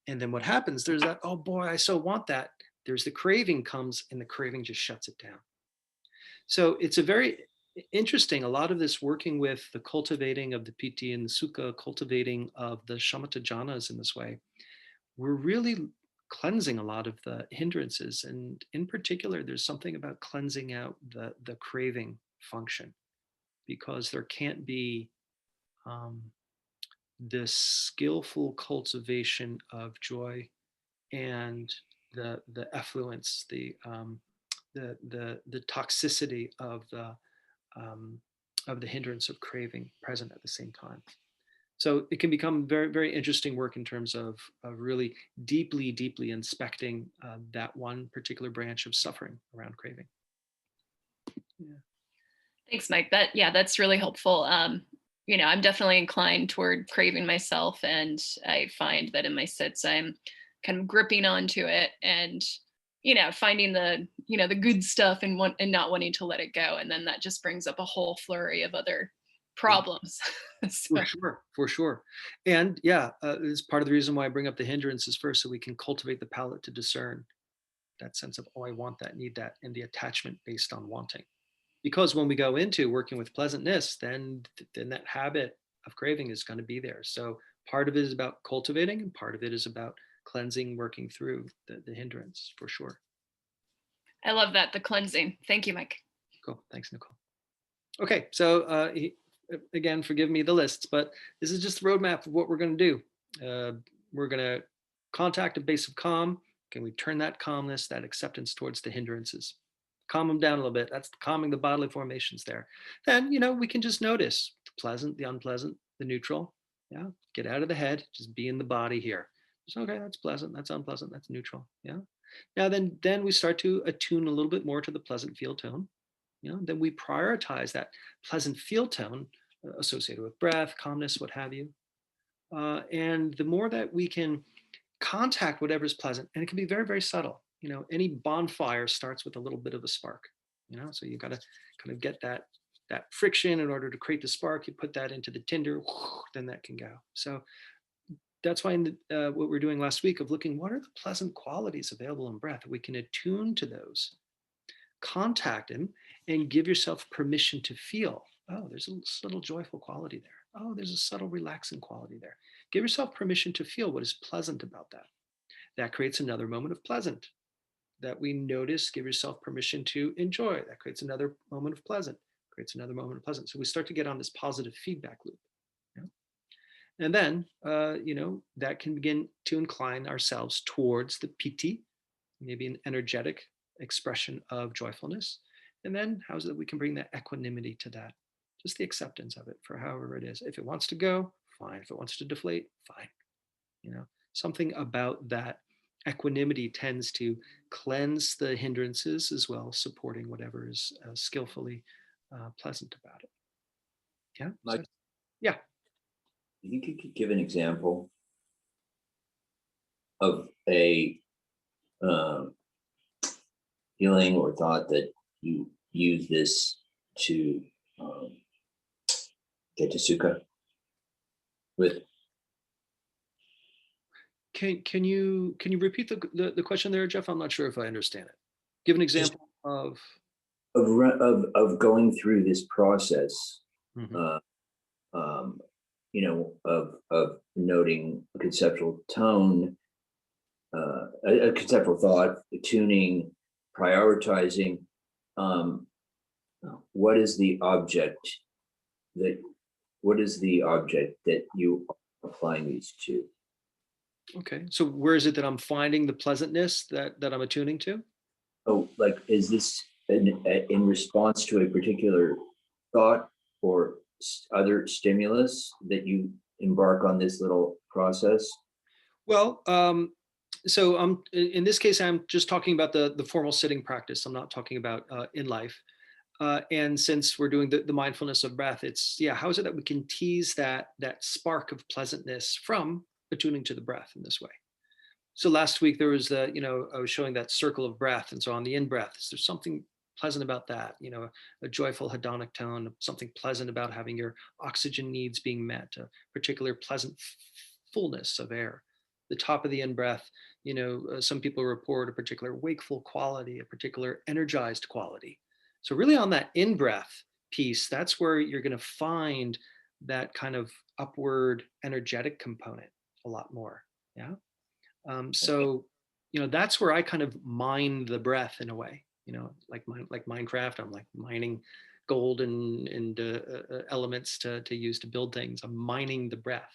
A: And then what happens, there's that, oh boy, I so want that. There's the craving comes, and the craving just shuts it down. So it's a very interesting, a lot of this working with the cultivating of the Piti and the Sukha, cultivating of the shamatha jhanas in this way. We're really cleansing a lot of the hindrances. And in particular, there's something about cleansing out the craving function, because there can't be this skillful cultivation of joy and the effluence, the toxicity of the hindrance of craving present at the same time. So it can become very, very interesting work in terms of really deeply, deeply inspecting that one particular branch of suffering around craving. Yeah.
E: Thanks, Mike. That's really helpful. I'm definitely inclined toward craving myself, and I find that in my sits, I'm kind of gripping onto it and, finding the good stuff and not wanting to let it go. And then that just brings up a whole flurry of other problems. So.
A: For sure. And yeah, it's part of the reason why I bring up the hindrances first, so we can cultivate the palate to discern that sense of, oh, I want that, need that, and the attachment based on wanting. Because when we go into working with pleasantness, then that habit of craving is going to be there. So part of it is about cultivating, and part of it is about cleansing, working through the hindrance, for sure.
E: I love that, the cleansing. Thank you, Mike.
A: Cool. Thanks, Nicole. Okay, so again, forgive me the lists, but this is just the roadmap of what we're going to do. We're going to contact a base of calm. Can we turn that calmness, that acceptance towards the hindrances? Calm them down a little bit. That's calming the bodily formations there. Then, we can just notice the pleasant, the unpleasant, the neutral. Yeah. Get out of the head. Just be in the body here. Just, okay, that's pleasant. That's unpleasant. That's neutral. Yeah. Now, then we start to attune a little bit more to the pleasant feel tone. Then we prioritize that pleasant feel tone associated with breath, calmness, what have you. And the more that we can contact whatever's pleasant, and it can be very, very subtle. Any bonfire starts with a little bit of a spark. So you got to kind of get that friction in order to create the spark. You put that into the tinder, then that can go. So that's why what we're doing last week of looking, what are the pleasant qualities available in breath? We can attune to those, contact them, and give yourself permission to feel, oh, there's a subtle joyful quality there. Oh, there's a subtle relaxing quality there. Give yourself permission to feel what is pleasant about that. That creates another moment of pleasant that we notice. Give yourself permission to enjoy. That creates another moment of pleasant, creates another moment of pleasant. So we start to get on this positive feedback loop. And then, that can begin to incline ourselves towards the piti, maybe an energetic expression of joyfulness. And then how is it that we can bring that equanimity to that? Just the acceptance of it for however it is. If it wants to go, fine. If it wants to deflate, fine. Something about that equanimity tends to cleanse the hindrances as well, supporting whatever is skillfully pleasant about it. Yeah.
B: Mike,
A: So, yeah.
B: you could give an example of a feeling or thought that you use this to get to Sukha with.
A: Can you repeat the question there, Jeff? I'm not sure if I understand it. Give an example of
B: going through this process.
A: Mhm.
B: Of noting a conceptual tone, a conceptual thought, tuning, prioritizing. What is the object that you are applying these to?
A: Okay, so where is it that I'm finding the pleasantness that I'm attuning to?
B: Oh, like, is this in response to a particular thought or other stimulus that you embark on this little process?
A: Well, so in this case, I'm just talking about the formal sitting practice. I'm not talking about in life. And since we're doing the mindfulness of breath, it's how is it that we can tease that spark of pleasantness from attuning to the breath in this way? So last week there was I was showing that circle of breath, and so on the in breath, there's something pleasant about that. A joyful hedonic tone, something pleasant about having your oxygen needs being met, a particular pleasant fullness of air. The top of the in breath, some people report a particular wakeful quality, a particular energized quality. So really on that in breath piece, that's where you're going to find that kind of upward energetic component a lot more. Yeah. So, that's where I kind of mine the breath in a way, like Minecraft. I'm like mining gold and elements to use to build things. I'm mining the breath.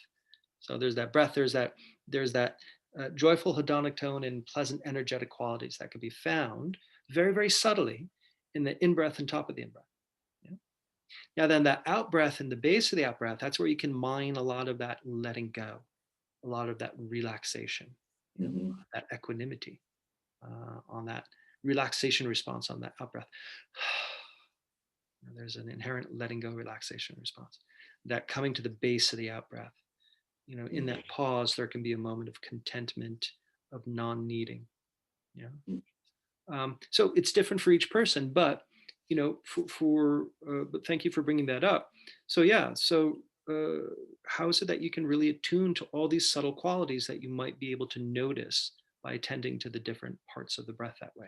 A: So there's that breath. There's that joyful hedonic tone and pleasant energetic qualities that can be found very, very subtly in the in breath and top of the in breath. Yeah? Now then, that out breath and the base of the out breath, that's where you can mine a lot of that letting go, a lot of that relaxation. That equanimity on that relaxation response on that out breath. There's an inherent letting go relaxation response. That coming to the base of the out breath. In that pause, there can be a moment of contentment, of non-needing. So it's different for each person, but but thank you for bringing that up. So how is it that you can really attune to all these subtle qualities that you might be able to notice by attending to the different parts of the breath that way?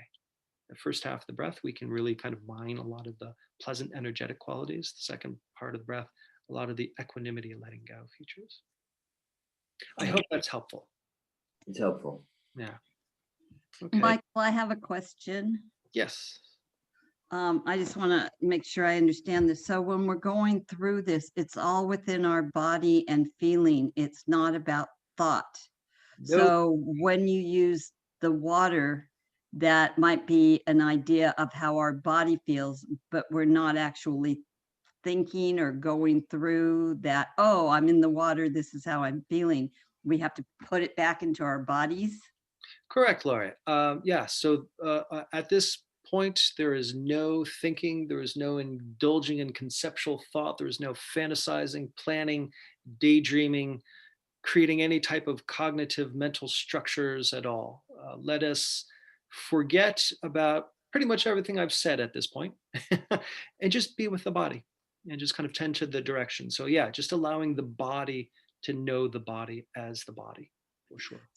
A: The first half of the breath, we can really kind of mine a lot of the pleasant energetic qualities. The second part of the breath, a lot of the equanimity and letting go features. I hope that's helpful.
B: It's helpful.
A: Yeah. Okay.
F: Michael, I have a question.
A: Yes.
F: I just want to make sure I understand this. So when we're going through this, it's all within our body and feeling. It's not about thought.
A: No.
F: So when you use the water, that might be an idea of how our body feels, but we're not actually thinking or going through that, oh, I'm in the water, this is how I'm feeling. We have to put it back into our bodies.
A: Correct, Laurie. So at this point, there is no thinking, there is no indulging in conceptual thought, there is no fantasizing, planning, daydreaming, creating any type of cognitive mental structures at all. Let us forget about pretty much everything I've said at this point and just be with the body and just kind of tend to the direction. So, yeah, just allowing the body to know the body as the body, for sure.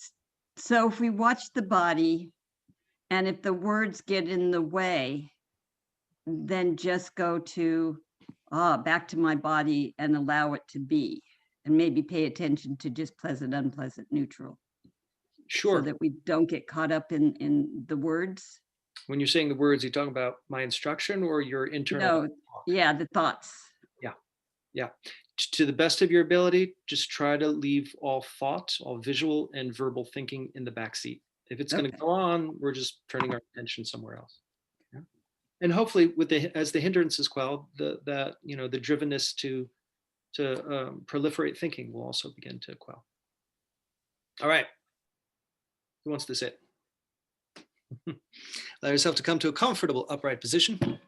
F: So if we watch the body, and if the words get in the way, then just go to back to my body and allow it to be, and maybe pay attention to just pleasant, unpleasant, neutral,
A: Sure.
F: so that we don't get caught up in the words.
A: When you're saying the words, you're talking about my instruction or your internal
F: No,
A: talk?
F: yeah, the thoughts.
A: Yeah. To the best of your ability, just try to leave all thought, all visual and verbal thinking in the back seat. If it's going to
F: Okay.
A: go on, we're just turning our attention somewhere else. Yeah. And hopefully, with as the hindrances quell, the drivenness to proliferate thinking will also begin to quell. All right. Who wants to sit? Allow yourself to come to a comfortable upright position.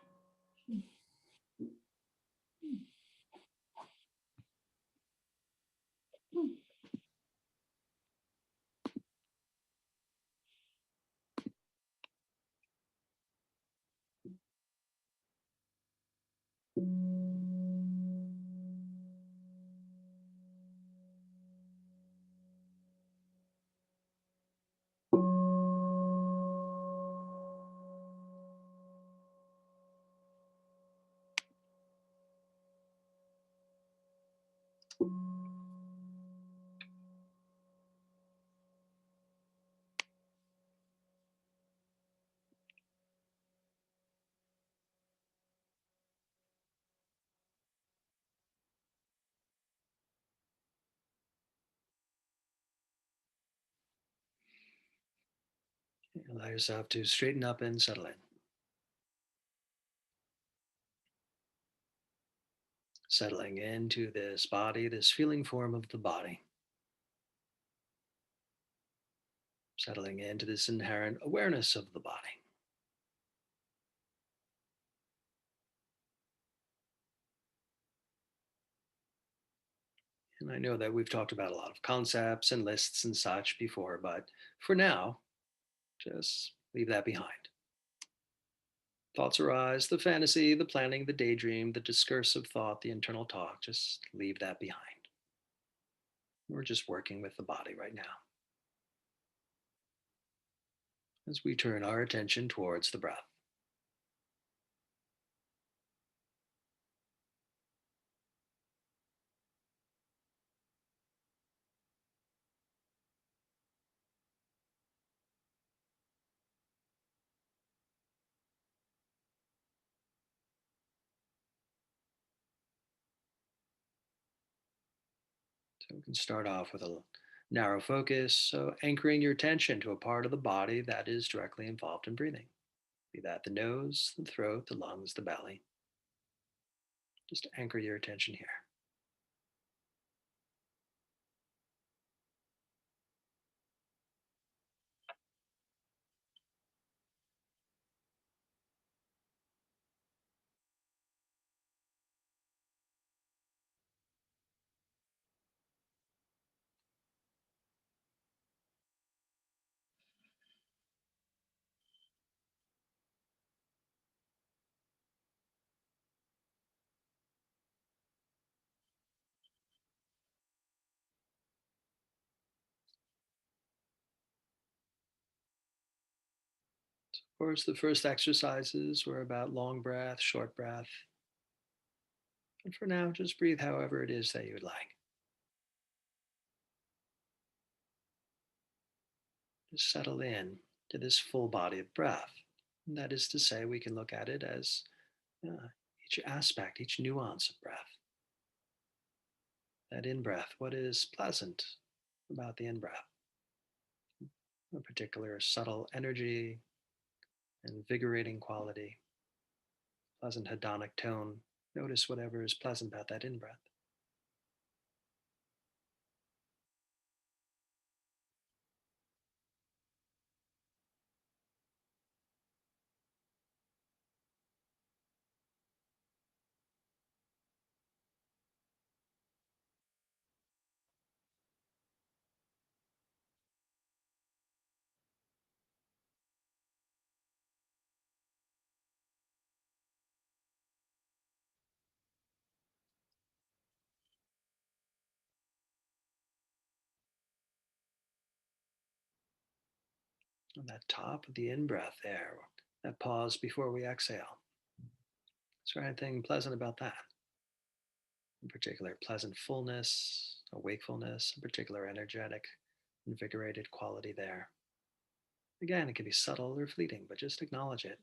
A: Allow yourself to straighten up and settle in. Settling into this body, this feeling form of the body. Settling into this inherent awareness of the body. And I know that we've talked about a lot of concepts and lists and such before, but for now, just leave that behind. Thoughts arise, the fantasy, the planning, the daydream, the discursive thought, the internal talk, just leave that behind. We're just working with the body right now. As we turn our attention towards the breath. So we can start off with a narrow focus, so anchoring your attention to a part of the body that is directly involved in breathing. Be that the nose, the throat, the lungs, the belly. Just anchor your attention here. Of course, the first exercises were about long breath, short breath. And for now, just breathe however it is that you would like. Just settle in to this full body of breath. And that is to say, we can look at it as each aspect, each nuance of breath. That in breath, what is pleasant about the in breath? A particular subtle energy, invigorating quality, pleasant hedonic tone. Notice whatever is pleasant about that in breath. And that top of the in-breath there, that pause before we exhale. Is there anything pleasant about that? In particular, pleasant fullness, a wakefulness, a particular energetic, invigorated quality there. Again, it can be subtle or fleeting, but just acknowledge it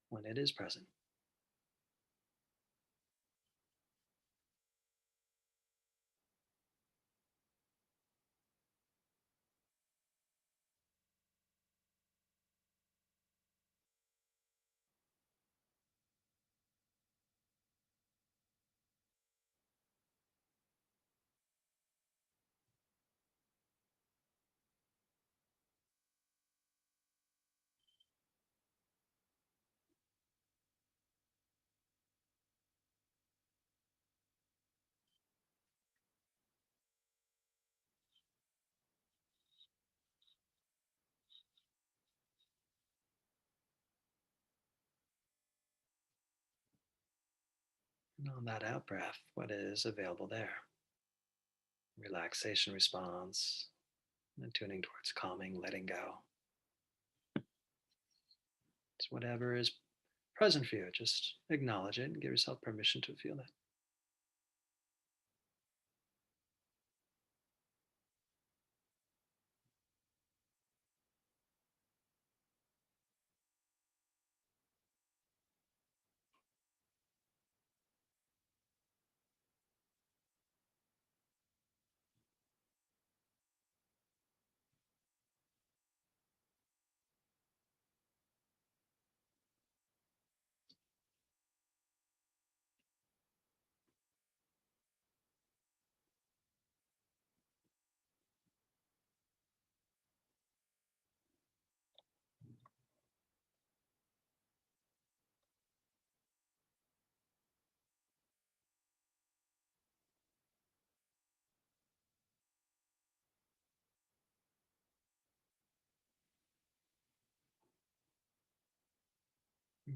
A: when it is present. And on that out breath, what is available there? Relaxation response, and tuning towards calming, letting go. It's whatever is present for you. Just acknowledge it and give yourself permission to feel that.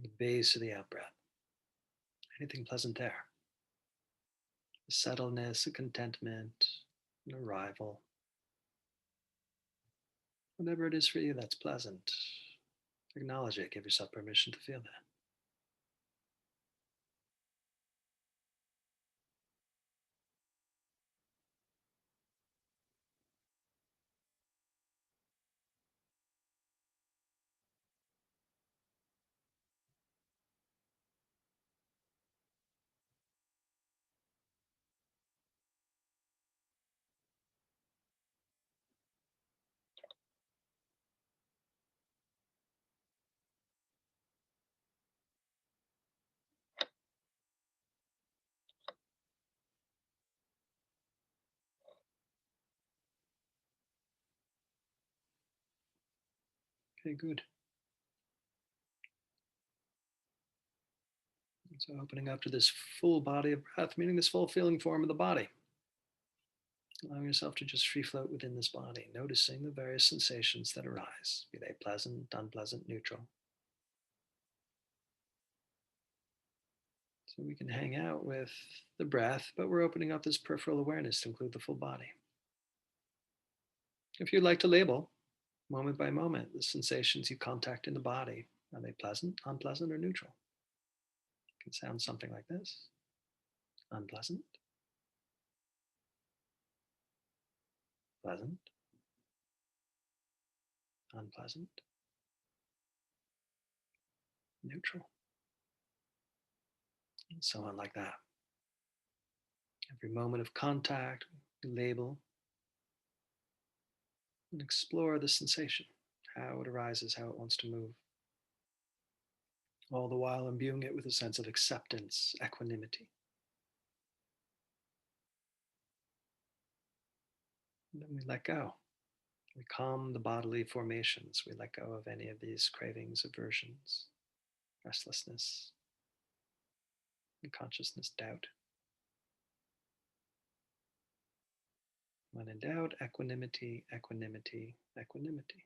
A: The base of the out breath. Anything pleasant there? A settledness, a contentment, an arrival. Whatever it is for you that's pleasant, acknowledge it. Give yourself permission to feel that. Okay, good. So opening up to this full body of breath, meaning this full feeling form of the body. Allowing yourself to just free float within this body, noticing the various sensations that arise, be they pleasant, unpleasant, neutral. So we can hang out with the breath, but we're opening up this peripheral awareness to include the full body. If you'd like to label, moment by moment, the sensations you contact in the body, are they pleasant, unpleasant, or neutral? It can sound something like this: unpleasant, pleasant, unpleasant, neutral, and so on like that. Every moment of contact, label, and explore the sensation, how it arises, how it wants to move, all the while imbuing it with a sense of acceptance, equanimity. And then we let go. We calm the bodily formations. We let go of any of these cravings, aversions, restlessness, unconsciousness, doubt. When in doubt, equanimity, equanimity, equanimity.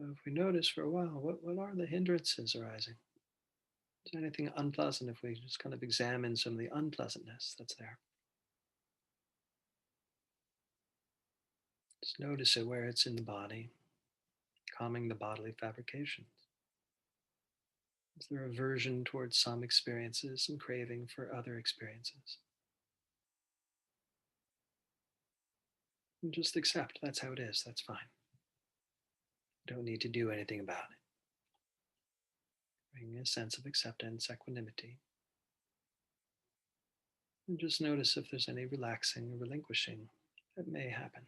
A: So if we notice for a while, what are the hindrances arising? Is there anything unpleasant if we just kind of examine some of the unpleasantness that's there? Just notice it where it's in the body, calming the bodily fabrications. Is there aversion towards some experiences and craving for other experiences? And just accept that's how it is, that's fine. You don't need to do anything about it. Bring a sense of acceptance, equanimity. And just notice if there's any relaxing or relinquishing that may happen.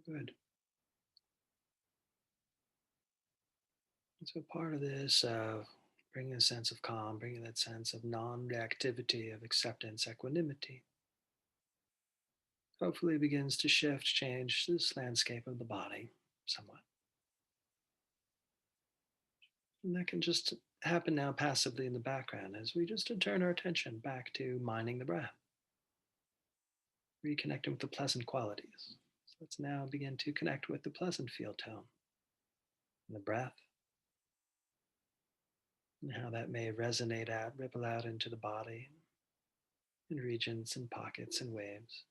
A: Good. And so part of this, bringing a sense of calm, bringing that sense of non-reactivity, of acceptance, equanimity, hopefully begins to shift, change this landscape of the body somewhat. And that can just happen now passively in the background as we just turn our attention back to minding the breath, reconnecting with the pleasant qualities. So let's now begin to connect with the pleasant feel tone in the breath and how that may resonate out, ripple out into the body in regions and pockets and waves.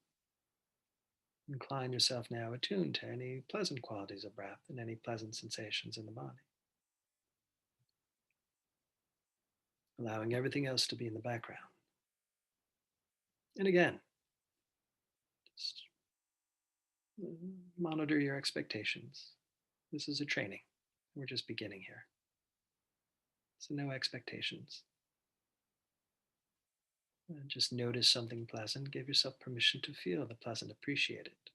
A: Incline yourself now attuned to any pleasant qualities of breath and any pleasant sensations in the body. Allowing everything else to be in the background. And again, just monitor your expectations. This is a training. We're just beginning here. So no expectations. Just notice something pleasant. Give yourself permission to feel the pleasant, appreciate it.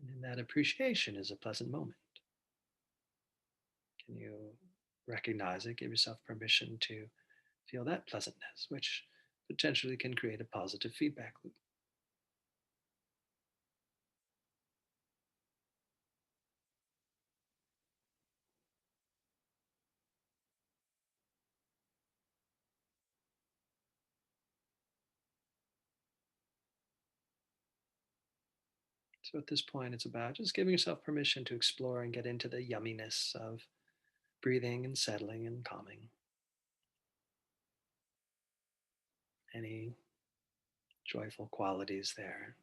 A: And in that appreciation is a pleasant moment. Can you recognize it? Give yourself permission to feel that pleasantness, which potentially can create a positive feedback loop. So at this point, it's about just giving yourself permission to explore and get into the yumminess of breathing and settling and calming. Any joyful qualities there.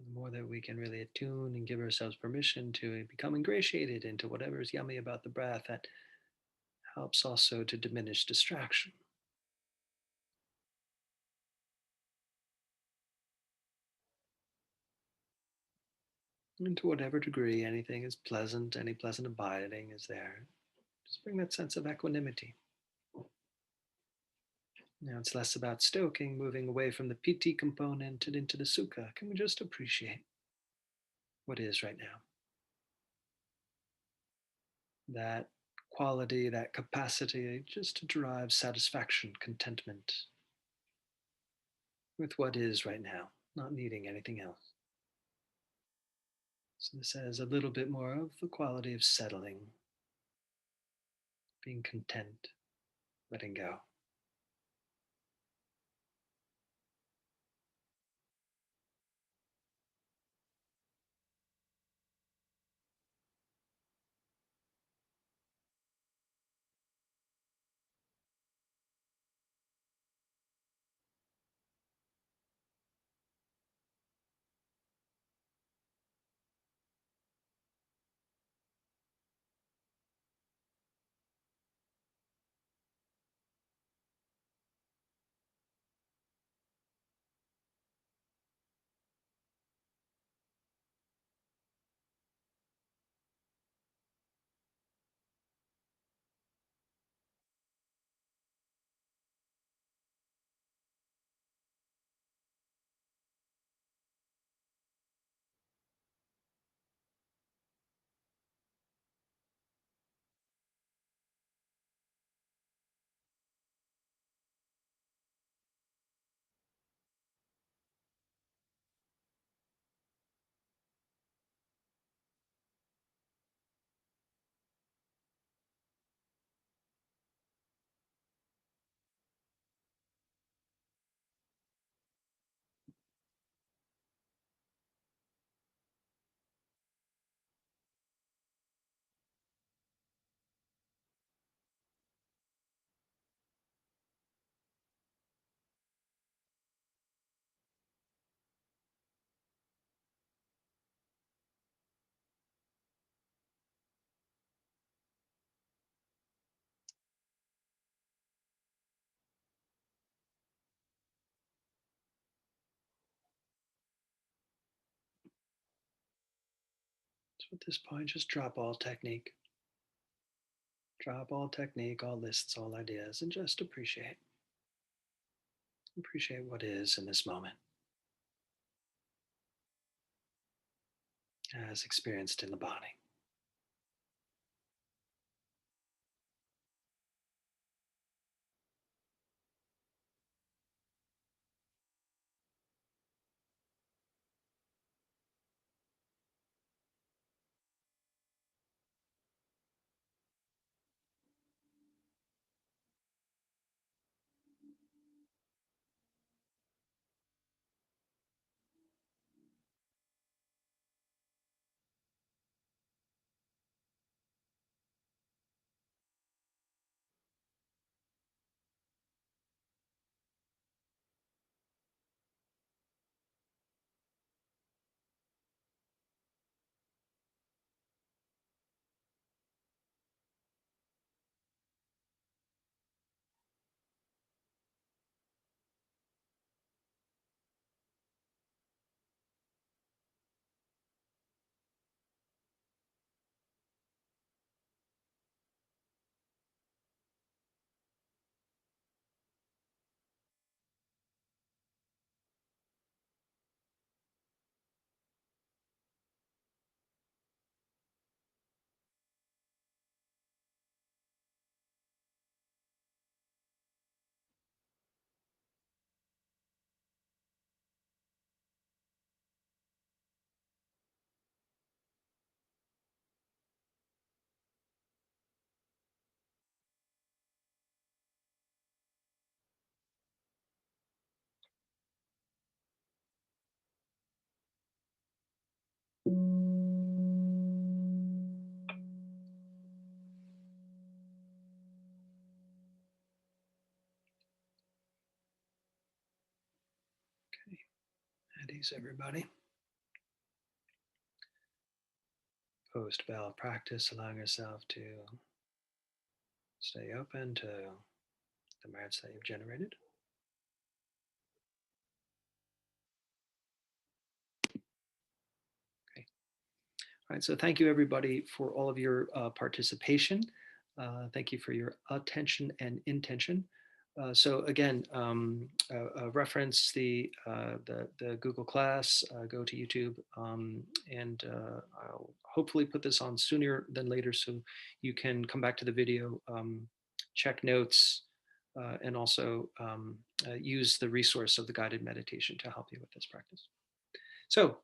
A: The more that we can really attune and give ourselves permission to become ingratiated into whatever is yummy about the breath, that helps also to diminish distraction. And to whatever degree anything is pleasant, any pleasant abiding is there, just bring that sense of equanimity. Now it's less about stoking, moving away from the Piti component and into the Sukha. Can we just appreciate what is right now? That quality, that capacity just to derive satisfaction, contentment with what is right now, not needing anything else. So this has a little bit more of the quality of settling, being content, letting go. So at this point, just drop all technique. Drop all technique, all lists, all ideas, and just appreciate. Appreciate what is in this moment, as experienced in the body. At ease, everybody. post-bell practice, allowing yourself to stay open to the merits that you've generated. Okay. All right, so thank you everybody for all of your participation. Thank you for your attention and intention. So again, reference the Google class, go to YouTube, and I'll hopefully put this on sooner than later so you can come back to the video, check notes, and also use the resource of the guided meditation to help you with this practice. So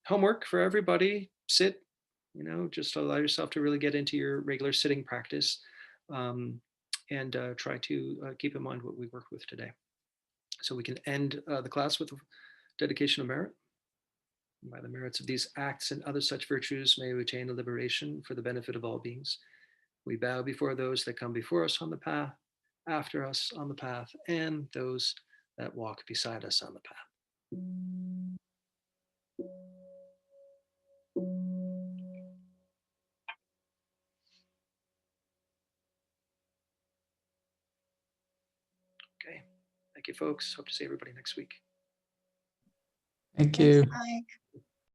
A: homework for everybody, sit, just allow yourself to really get into your regular sitting practice. And try to keep in mind what we worked with today. So we can end the class with a dedication of merit. By the merits of these acts and other such virtues, may we attain a liberation for the benefit of all beings. We bow before those that come before us on the path, after us on the path, and those that walk beside us on the path. Okay, thank you folks. Hope to see everybody next week.
G: Thank
H: Thanks,
G: you.
H: Mike.